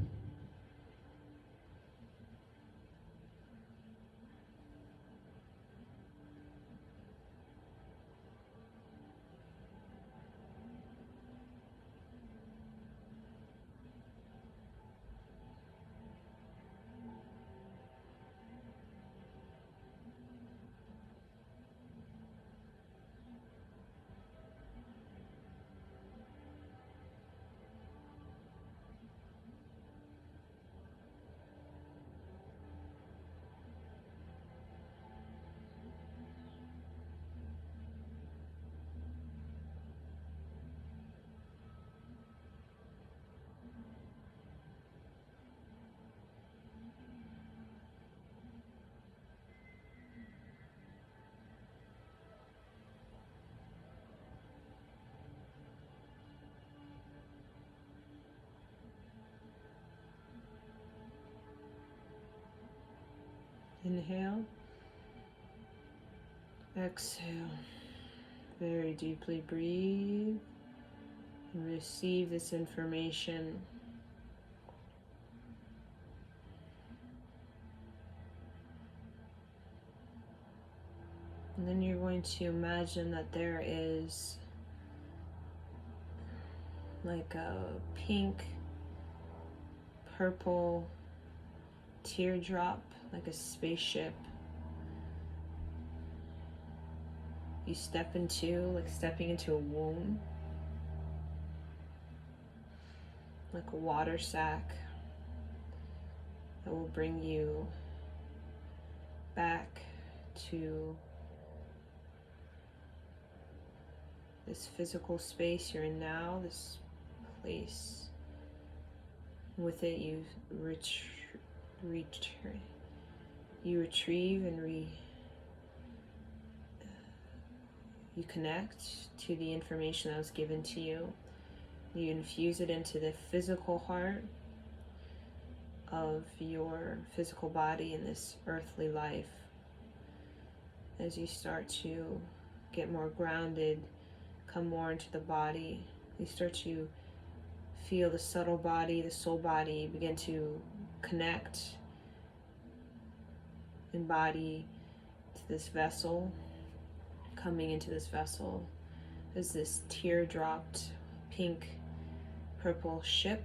Inhale, exhale, very deeply breathe and receive this information. And then you're going to imagine that there is like a pink, purple teardrop, like a spaceship you step into, like stepping into a womb, like a water sack that will bring you back to this physical space you're in now, this place. With it, you retrieve and you connect to the information that was given to you. You infuse it into the physical heart of your physical body in this earthly life. As you start to get more grounded, come more into the body, you start to feel the subtle body, the soul body begin to connect, embody to this vessel. Coming into this vessel is this teardropped pink purple ship,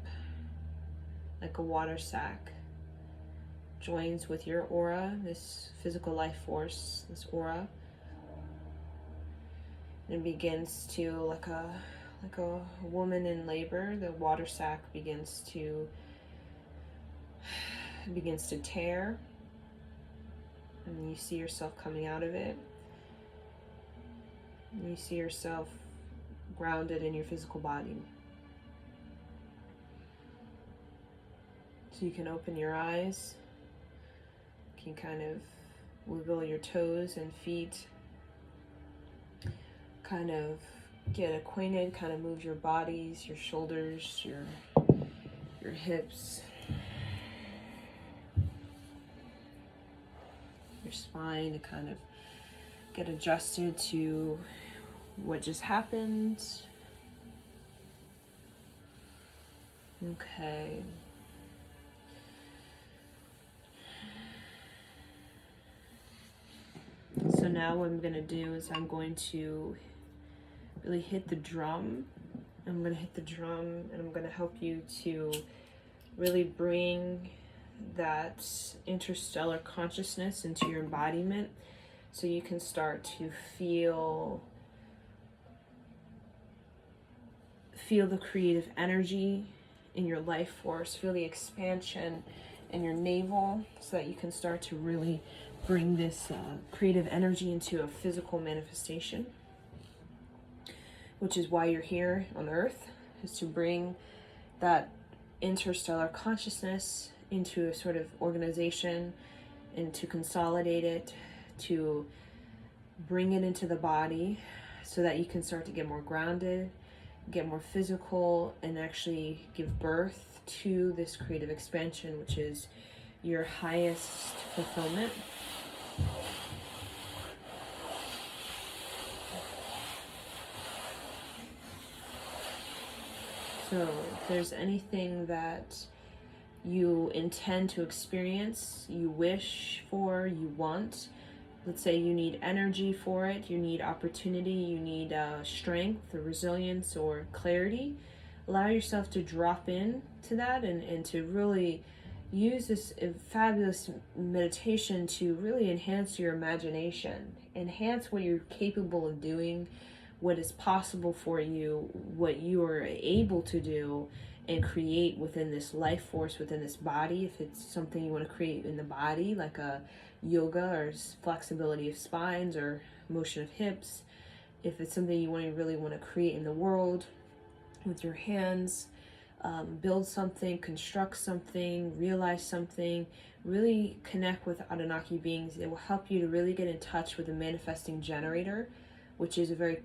like a water sac, joins with your aura, this physical life force, this aura, and begins to, like a woman in labor, the water sac begins to tear, and you see yourself coming out of it. And you see yourself grounded in your physical body. So you can open your eyes, you can kind of wiggle your toes and feet, kind of get acquainted, kind of move your bodies, your shoulders, your hips, your spine, to kind of get adjusted to what just happened. Okay. So now what I'm going to do is I'm going to really hit the drum. I'm going to hit the drum and I'm going to help you to really bring that interstellar consciousness into your embodiment, so you can start to feel the creative energy in your life force, feel the expansion in your navel, so that you can start to really bring this creative energy into a physical manifestation, which is why you're here on Earth, is to bring that interstellar consciousness into a sort of organization and to consolidate it, to bring it into the body so that you can start to get more grounded, get more physical, and actually give birth to this creative expansion, which is your highest fulfillment. So if there's anything that you intend to experience, you wish for, you want, let's say you need energy for it, you need opportunity, you need strength or resilience or clarity, allow yourself to drop in to that and to really use this fabulous meditation to really enhance your imagination, enhance what you're capable of doing, what is possible for you, what you are able to do and create within this life force, within this body. If it's something you want to create in the body, like a yoga or flexibility of spines or motion of hips. If it's something you really want to create in the world with your hands, build something, construct something, realize something, really connect with Anunnaki beings. It will help you to really get in touch with the manifesting generator, which is a very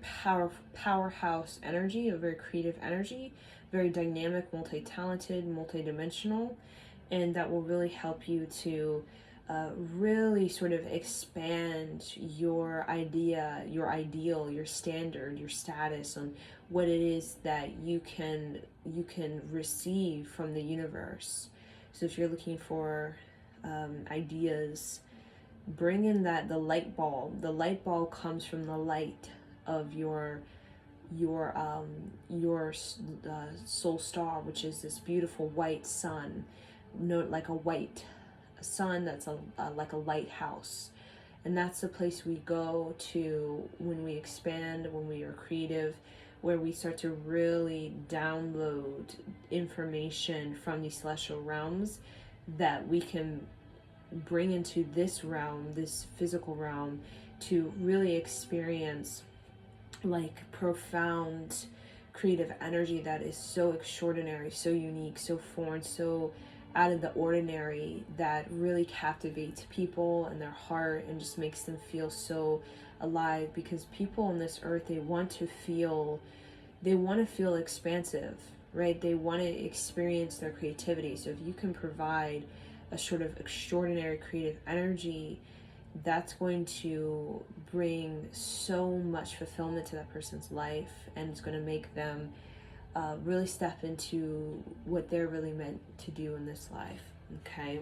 powerhouse energy, a very creative energy, very dynamic, multi-talented, multi-dimensional, and that will really help you to really sort of expand your idea, your ideal, your standard, your status on what it is that you can receive from the universe. So if you're looking for ideas, bring in the light bulb. The light bulb comes from the light of your soul star, which is this beautiful white sun, like a white sun that's like a lighthouse. And that's the place we go to when we expand, when we are creative, where we start to really download information from these celestial realms that we can bring into this realm, this physical realm, to really experience like profound creative energy that is so extraordinary, so unique, so foreign, so out of the ordinary, that really captivates people and their heart and just makes them feel so alive. Because people on this earth, they want to feel expansive, right? They want to experience their creativity. So if you can provide a sort of extraordinary creative energy, that's going to bring so much fulfillment to that person's life, and it's going to make them really step into what they're really meant to do in this life. Okay.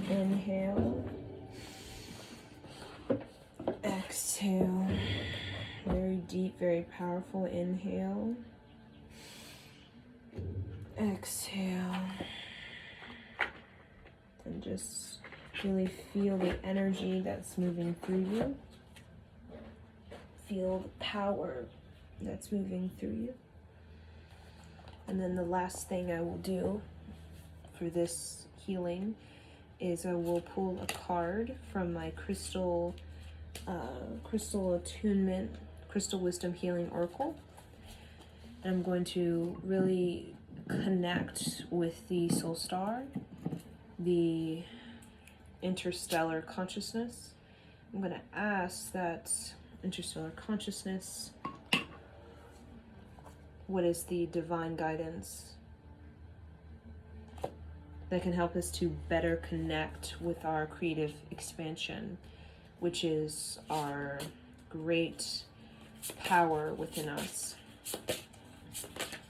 Inhale. Exhale. Very deep, very powerful inhale. Exhale. And just really feel the energy that's moving through you. Feel the power that's moving through you. And then the last thing I will do for this healing is I will pull a card from my crystal attunement, crystal wisdom healing oracle. And I'm going to really connect with the soul star, the interstellar consciousness. I'm going to ask that interstellar consciousness, what is the divine guidance that can help us to better connect with our creative expansion, which is our great power within us.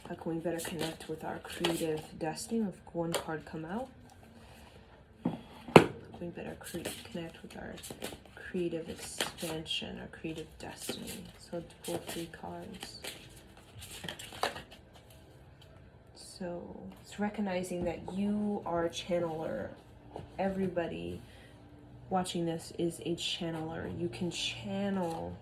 How can we better connect with our creative destiny? If one card come out, we better connect with our creative expansion, our creative destiny. So let's pull 3 cards. So it's recognizing that you are a channeler. Everybody watching this is a channeler. You can channel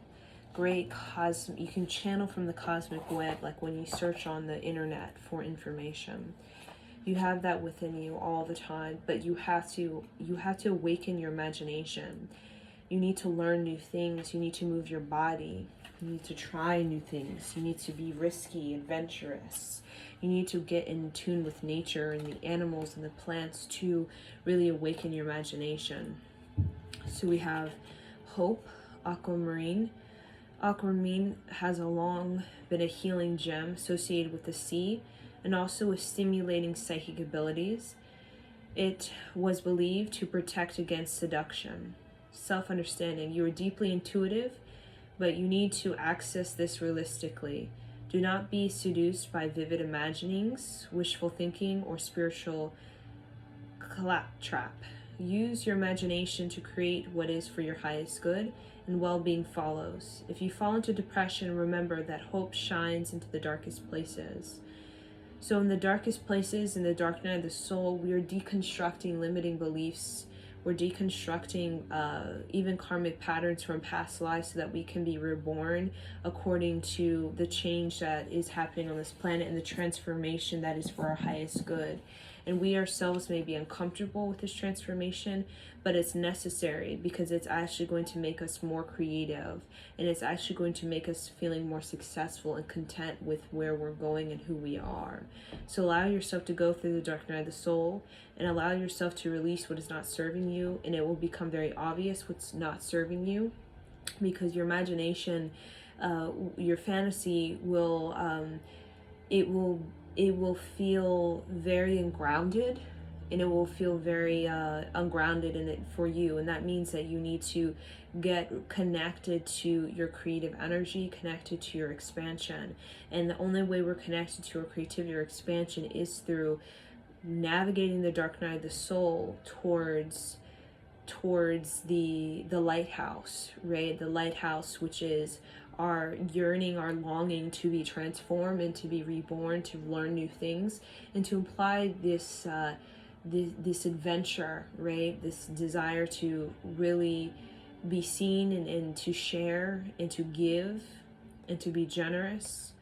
you can channel from the cosmic web, like when you search on the internet for information. You have that within you all the time, but you have to awaken your imagination. You need to learn new things. You need to move your body. You need to try new things. You need to be risky, adventurous. You need to get in tune with nature and the animals and the plants to really awaken your imagination. So we have Hope, Aquamarine. Aquamarine has long been a healing gem associated with the sea and also with stimulating psychic abilities. It was believed to protect against seduction. Self-understanding. You are deeply intuitive, but you need to access this realistically. Do not be seduced by vivid imaginings, wishful thinking, or spiritual claptrap. Use your imagination to create what is for your highest good, and well-being follows. If you fall into depression, remember that hope shines into the darkest places. So in the darkest places, in the dark night of the soul, we are deconstructing limiting beliefs. We're deconstructing even karmic patterns from past lives so that we can be reborn according to the change that is happening on this planet and the transformation that is for our highest good. And we ourselves may be uncomfortable with this transformation, but it's necessary because it's actually going to make us more creative, and it's actually going to make us feeling more successful and content with where we're going and who we are. So allow yourself to go through the dark night of the soul and allow yourself to release what is not serving you, and it will become very obvious what's not serving you, because your imagination, your fantasy will it will feel very ungrounded, and it will feel very ungrounded in it for you. And that means that you need to get connected to your creative energy, connected to your expansion. And the only way we're connected to our creativity or expansion is through navigating the dark night of the soul towards the lighthouse, right? The lighthouse, which is our yearning, our longing to be transformed and to be reborn, to learn new things, and to apply this this adventure, right? This desire to really be seen and to share and to give and to be generous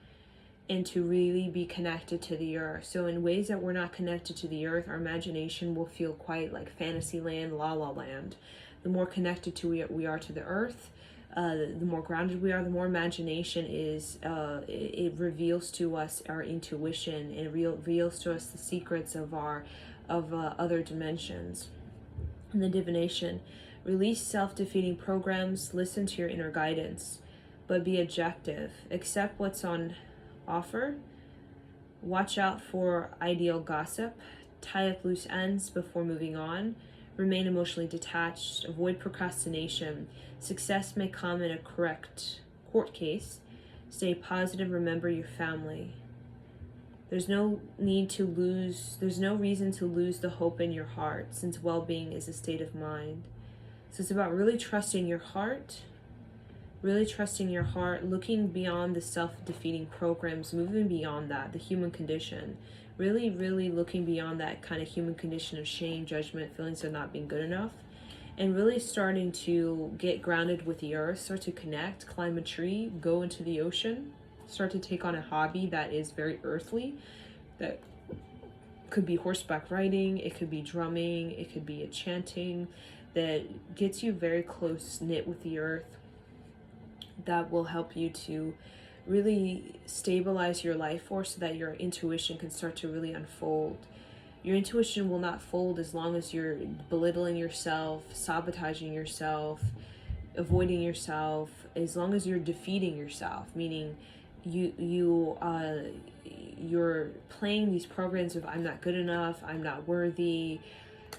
and to really be connected to the earth. So in ways that we're not connected to the earth, our imagination will feel quite like fantasy land, la la land. The more connected we are to the earth, the more grounded we are, the more imagination is, it reveals to us our intuition, and it reveals to us the secrets of other dimensions. And the divination, release self-defeating programs, listen to your inner guidance, but be objective. Accept what's on offer. Watch out for ideal gossip. Tie up loose ends before moving on. Remain emotionally detached. Avoid procrastination. Success may come in a correct court case. Stay positive. Remember your family. There's no reason to lose the hope in your heart, since well-being is a state of mind. So it's about really trusting your heart, looking beyond the self-defeating programs, moving beyond that, the human condition, really, really looking beyond that kind of human condition of shame, judgment, feelings of not being good enough, and really starting to get grounded with the earth, start to connect, climb a tree, go into the ocean, start to take on a hobby that is very earthly, that could be horseback riding, it could be drumming, it could be a chanting that gets you very close knit with the earth, that will help you to really stabilize your life force so that your intuition can start to really unfold. Your intuition will not fold as long as you're belittling yourself, sabotaging yourself, avoiding yourself, as long as you're defeating yourself, meaning you're playing these programs of I'm not good enough, I'm not worthy,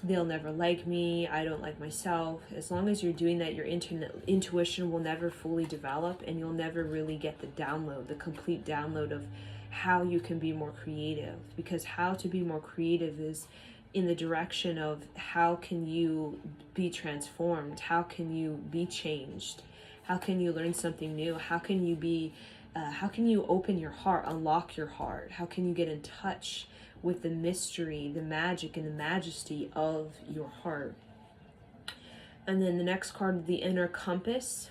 they'll never like me, I don't like myself. As long as you're doing that, your intuition will never fully develop, and you'll never really get the complete download of how you can be more creative. Because how to be more creative is in the direction of how can you be transformed, how can you be changed, how can you learn something new, how can you open your heart, unlock your heart, how can you get in touch with the mystery, the magic, and the majesty of your heart. And then the next card, the inner compass.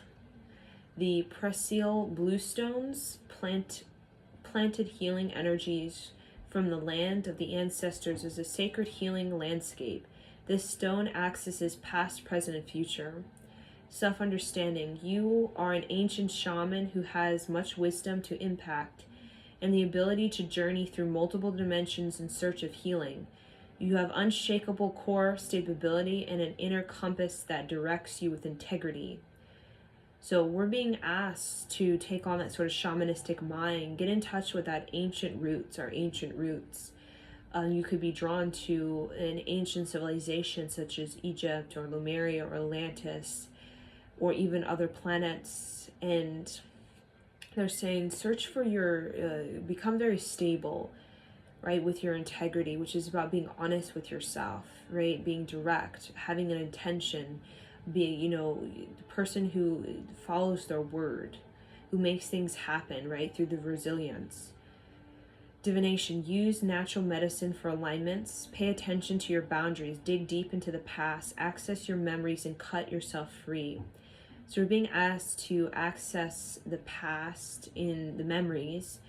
The Prasil bluestones planted healing energies from the land of the ancestors as a sacred healing landscape. This stone accesses past, present, and future. Self-understanding. You are an ancient shaman who has much wisdom to impact and the ability to journey through multiple dimensions in search of healing. You have unshakable core stability and an inner compass that directs you with integrity. So we're being asked to take on that sort of shamanistic mind, get in touch with that our ancient roots. You could be drawn to an ancient civilization such as Egypt or Lemuria or Atlantis, or even other planets, and they're saying search for become very stable, right, with your integrity, which is about being honest with yourself, right, being direct, having an intention, being, the person who follows their word, who makes things happen, right, through the resilience. Divination. Use natural medicine for alignments. Pay attention to your boundaries. Dig deep into the past. Access your memories and cut yourself free. So we're being asked to access the past in the memories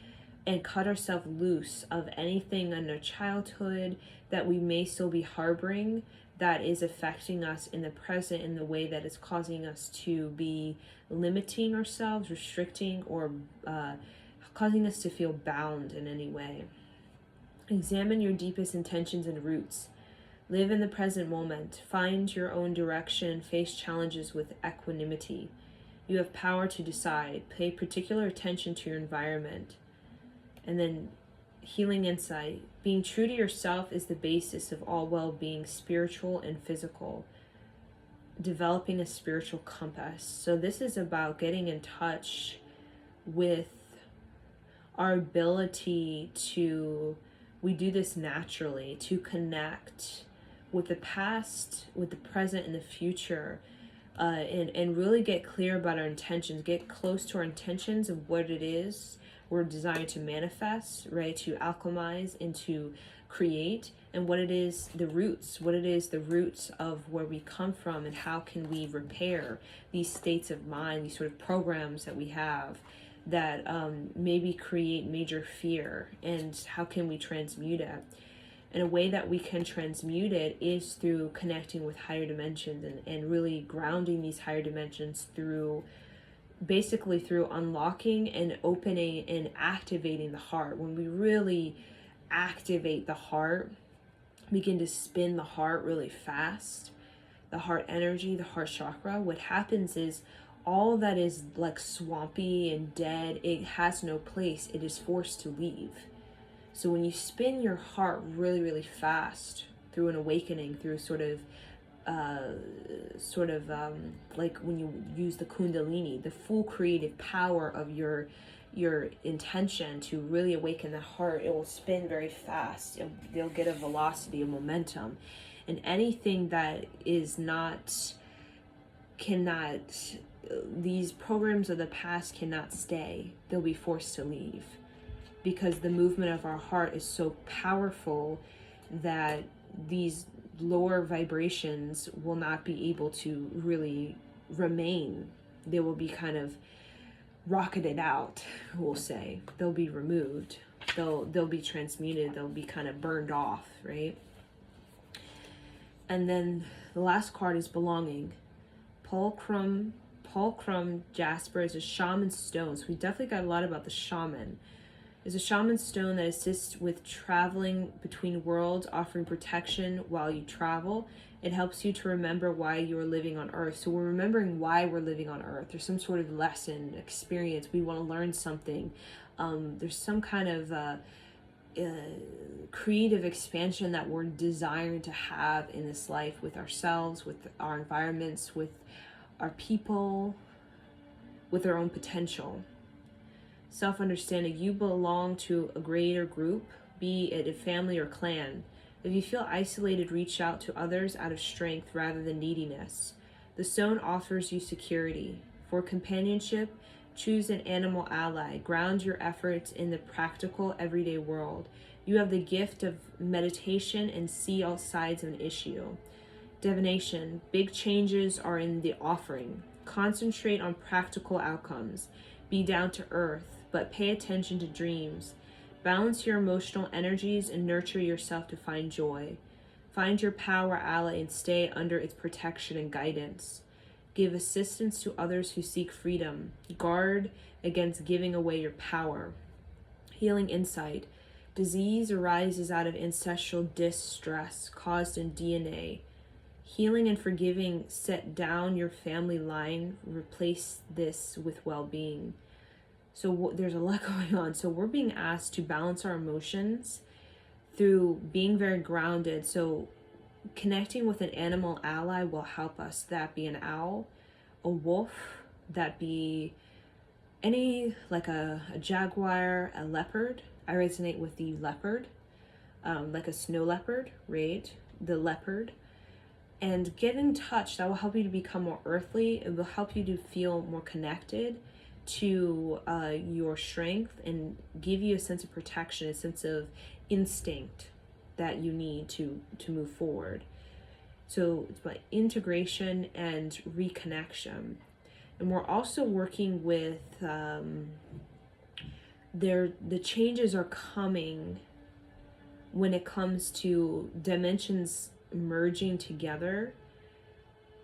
and cut ourselves loose of anything in our childhood that we may still be harboring that is affecting us in the present in the way that is causing us to be limiting ourselves, restricting, or causing us to feel bound in any way. Examine your deepest intentions and roots. Live in the present moment. Find your own direction and face challenges with equanimity. You have power to decide. Pay particular attention to your environment. And then healing insight. Being true to yourself is the basis of all well-being, spiritual and physical. Developing a spiritual compass. So this is about getting in touch with our ability we do this naturally, to connect with the past, with the present, and the future, and really get clear about our intentions, get close to our intentions of what it is we're designed to manifest, right, to alchemize and to create, and what it is the roots of where we come from, and how can we repair these states of mind, these sort of programs that we have that maybe create major fear, and how can we transmute it. And a way that we can transmute it is through connecting with higher dimensions, and really grounding these higher dimensions through unlocking and opening and activating the heart. When we really activate the heart, begin to spin the heart really fast, the heart energy, the heart chakra, what happens is all that is like swampy and dead, it has no place, it is forced to leave. So when you spin your heart really, really fast through an awakening, through like when you use the Kundalini, the full creative power of your your intention to really awaken the heart, it will spin very fast. They'll get a velocity, a momentum. And anything that is not, cannot, these programs of the past cannot stay. They'll be forced to leave, because the movement of our heart is so powerful that these lower vibrations will not be able to really remain. They will be kind of rocketed out, we'll say. They'll be removed. They'll be transmuted. They'll be kind of burned off, right? And then the last card is belonging. Pulchrum jasper is a shaman stone. So we definitely got a lot about the shaman. It's a shaman stone that assists with traveling between worlds, offering protection while you travel. It helps you to remember why you are living on Earth. So we're remembering why we're living on Earth. There's some sort of lesson, experience. We want to learn something. There's some kind of creative expansion that we're desiring to have in this life, with ourselves, with our environments, with our people, with our own potential. Self-understanding. You belong to a greater group, be it a family or clan. If you feel isolated, reach out to others out of strength rather than neediness. The stone offers you security. For companionship, choose an animal ally. Ground your efforts in the practical, everyday world. You have the gift of meditation and see all sides of an issue. Divination. Big changes are in the offering. Concentrate on practical outcomes. Be down to earth, but pay attention to dreams. Balance your emotional energies and nurture yourself to find joy. Find your power ally and stay under its protection and guidance. Give assistance to others who seek freedom. Guard against giving away your power. Healing insight. Disease arises out of ancestral distress caused in DNA. Healing and forgiving set down your family line. Replace this with well-being. So there's a lot going on. So we're being asked to balance our emotions through being very grounded. So connecting with an animal ally will help us. That be an owl, a wolf, that be any, like a jaguar, a leopard. I resonate with the leopard, like a snow leopard, right? The leopard. And get in touch. That will help you to become more earthly. It will help you to feel more connected to your strength and give you a sense of protection, a sense of instinct that you need to move forward. So it's about integration and reconnection. And we're also working with the changes are coming when it comes to dimensions merging together,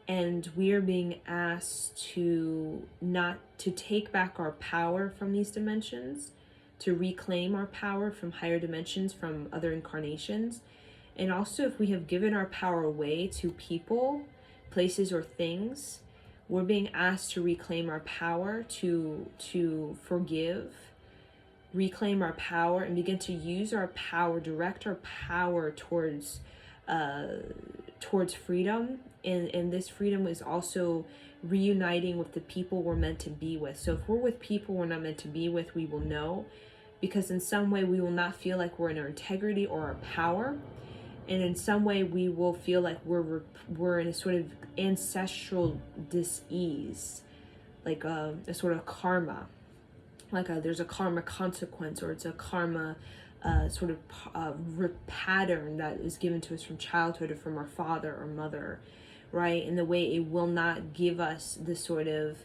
and we are being asked to not to take back our power from these dimensions, to reclaim our power from higher dimensions, from other incarnations. And also, if we have given our power away to people, places, or things, we're being asked to reclaim our power, to forgive, reclaim our power, and begin to use our power, direct our power towards freedom. And this freedom is also reuniting with the people we're meant to be with. So if we're with people we're not meant to be with, we will know, because in some way we will not feel like we're in our integrity or our power, and in some way we will feel like we're in a sort of ancestral dis-ease, like a sort of karma, like there's a karma consequence, or it's a karma sort of pattern that is given to us from childhood or from our father or mother, right? And the way it will not give us the sort of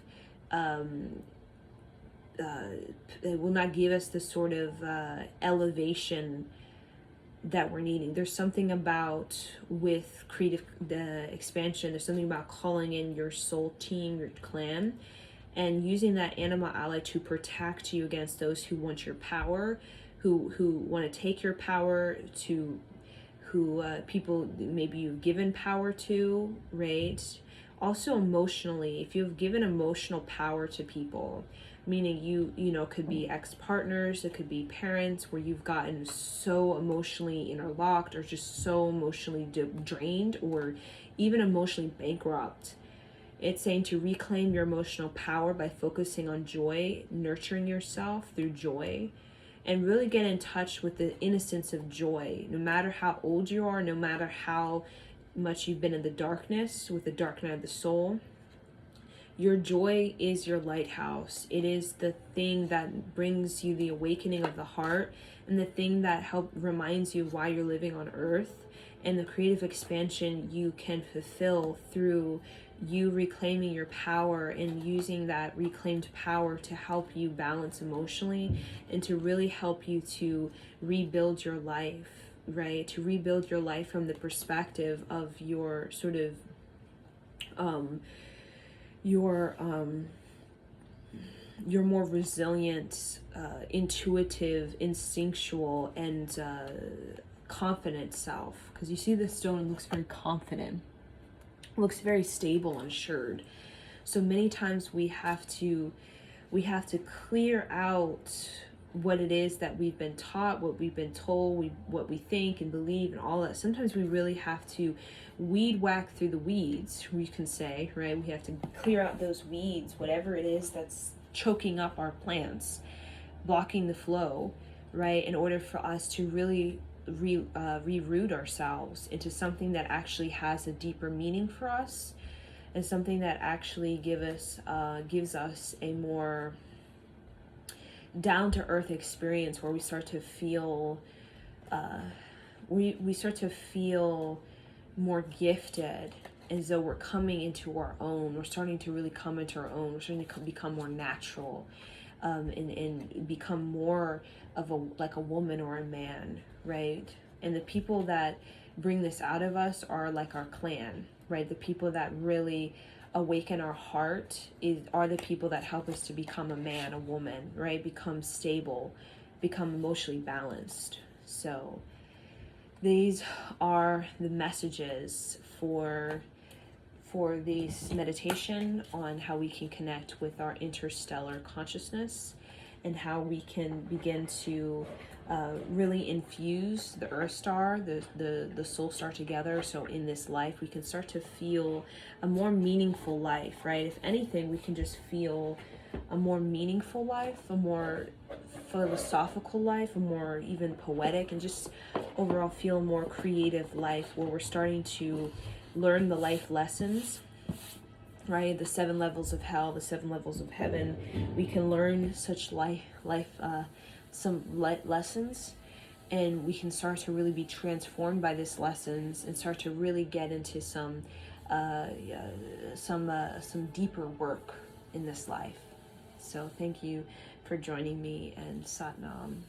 it will not give us the sort of elevation that we're needing. There's something about, with creative expansion, there's something about calling in your soul team, your clan, and using that animal ally to protect you against those who want your power, who want to take your power, who people maybe you've given power to, right? Also emotionally, if you've given emotional power to people, meaning you know, could be ex-partners, it could be parents, where you've gotten so emotionally interlocked, or just so emotionally drained, or even emotionally bankrupt, It's saying to reclaim your emotional power by focusing on joy, nurturing yourself through joy, and really get in touch with the innocence of joy. No matter how old you are, no matter how much you've been in the darkness with the dark night of the soul, your joy is your lighthouse. It is the thing that brings you the awakening of the heart, and the thing that reminds you why you're living on earth, and the creative expansion you can fulfill through you reclaiming your power and using that reclaimed power to help you balance emotionally and to really help you to rebuild your life, right? To rebuild your life from the perspective of your sort of your more resilient, intuitive, instinctual, and confident self. Because you see the stone looks very confident, looks very stable and assured. So many times we have to clear out what it is that we've been taught, what we've been told, what we think and believe and all that. Sometimes we really have to weed whack through the weeds, we can say, right? We have to clear out those weeds, whatever it is that's choking up our plants, blocking the flow, right? In order for us to really reroot ourselves into something that actually has a deeper meaning for us, and something that actually gives us a more down-to-earth experience where we start to feel we start to feel more gifted, as though we're coming into our own. We're starting to really come into our own. We're starting to become more natural, and become more of like a woman or a man, right? And the people that bring this out of us are like our clan, right? The people that really awaken our heart are the people that help us to become a man, a woman, right? Become stable, become emotionally balanced. So these are the messages for this meditation on how we can connect with our interstellar consciousness, and how we can begin to really infuse the earth star, the soul star together. So in this life we can start to feel a more meaningful life, right? If anything, we can just feel a more meaningful life, a more philosophical life, a more even poetic, and just overall feel a more creative life, where we're starting to learn the life lessons, right? The 7 levels of hell, the 7 levels of heaven. We can learn such some lessons, and we can start to really be transformed by these lessons, and start to really get into some deeper work in this life. So thank you for joining me, and Sat Nam.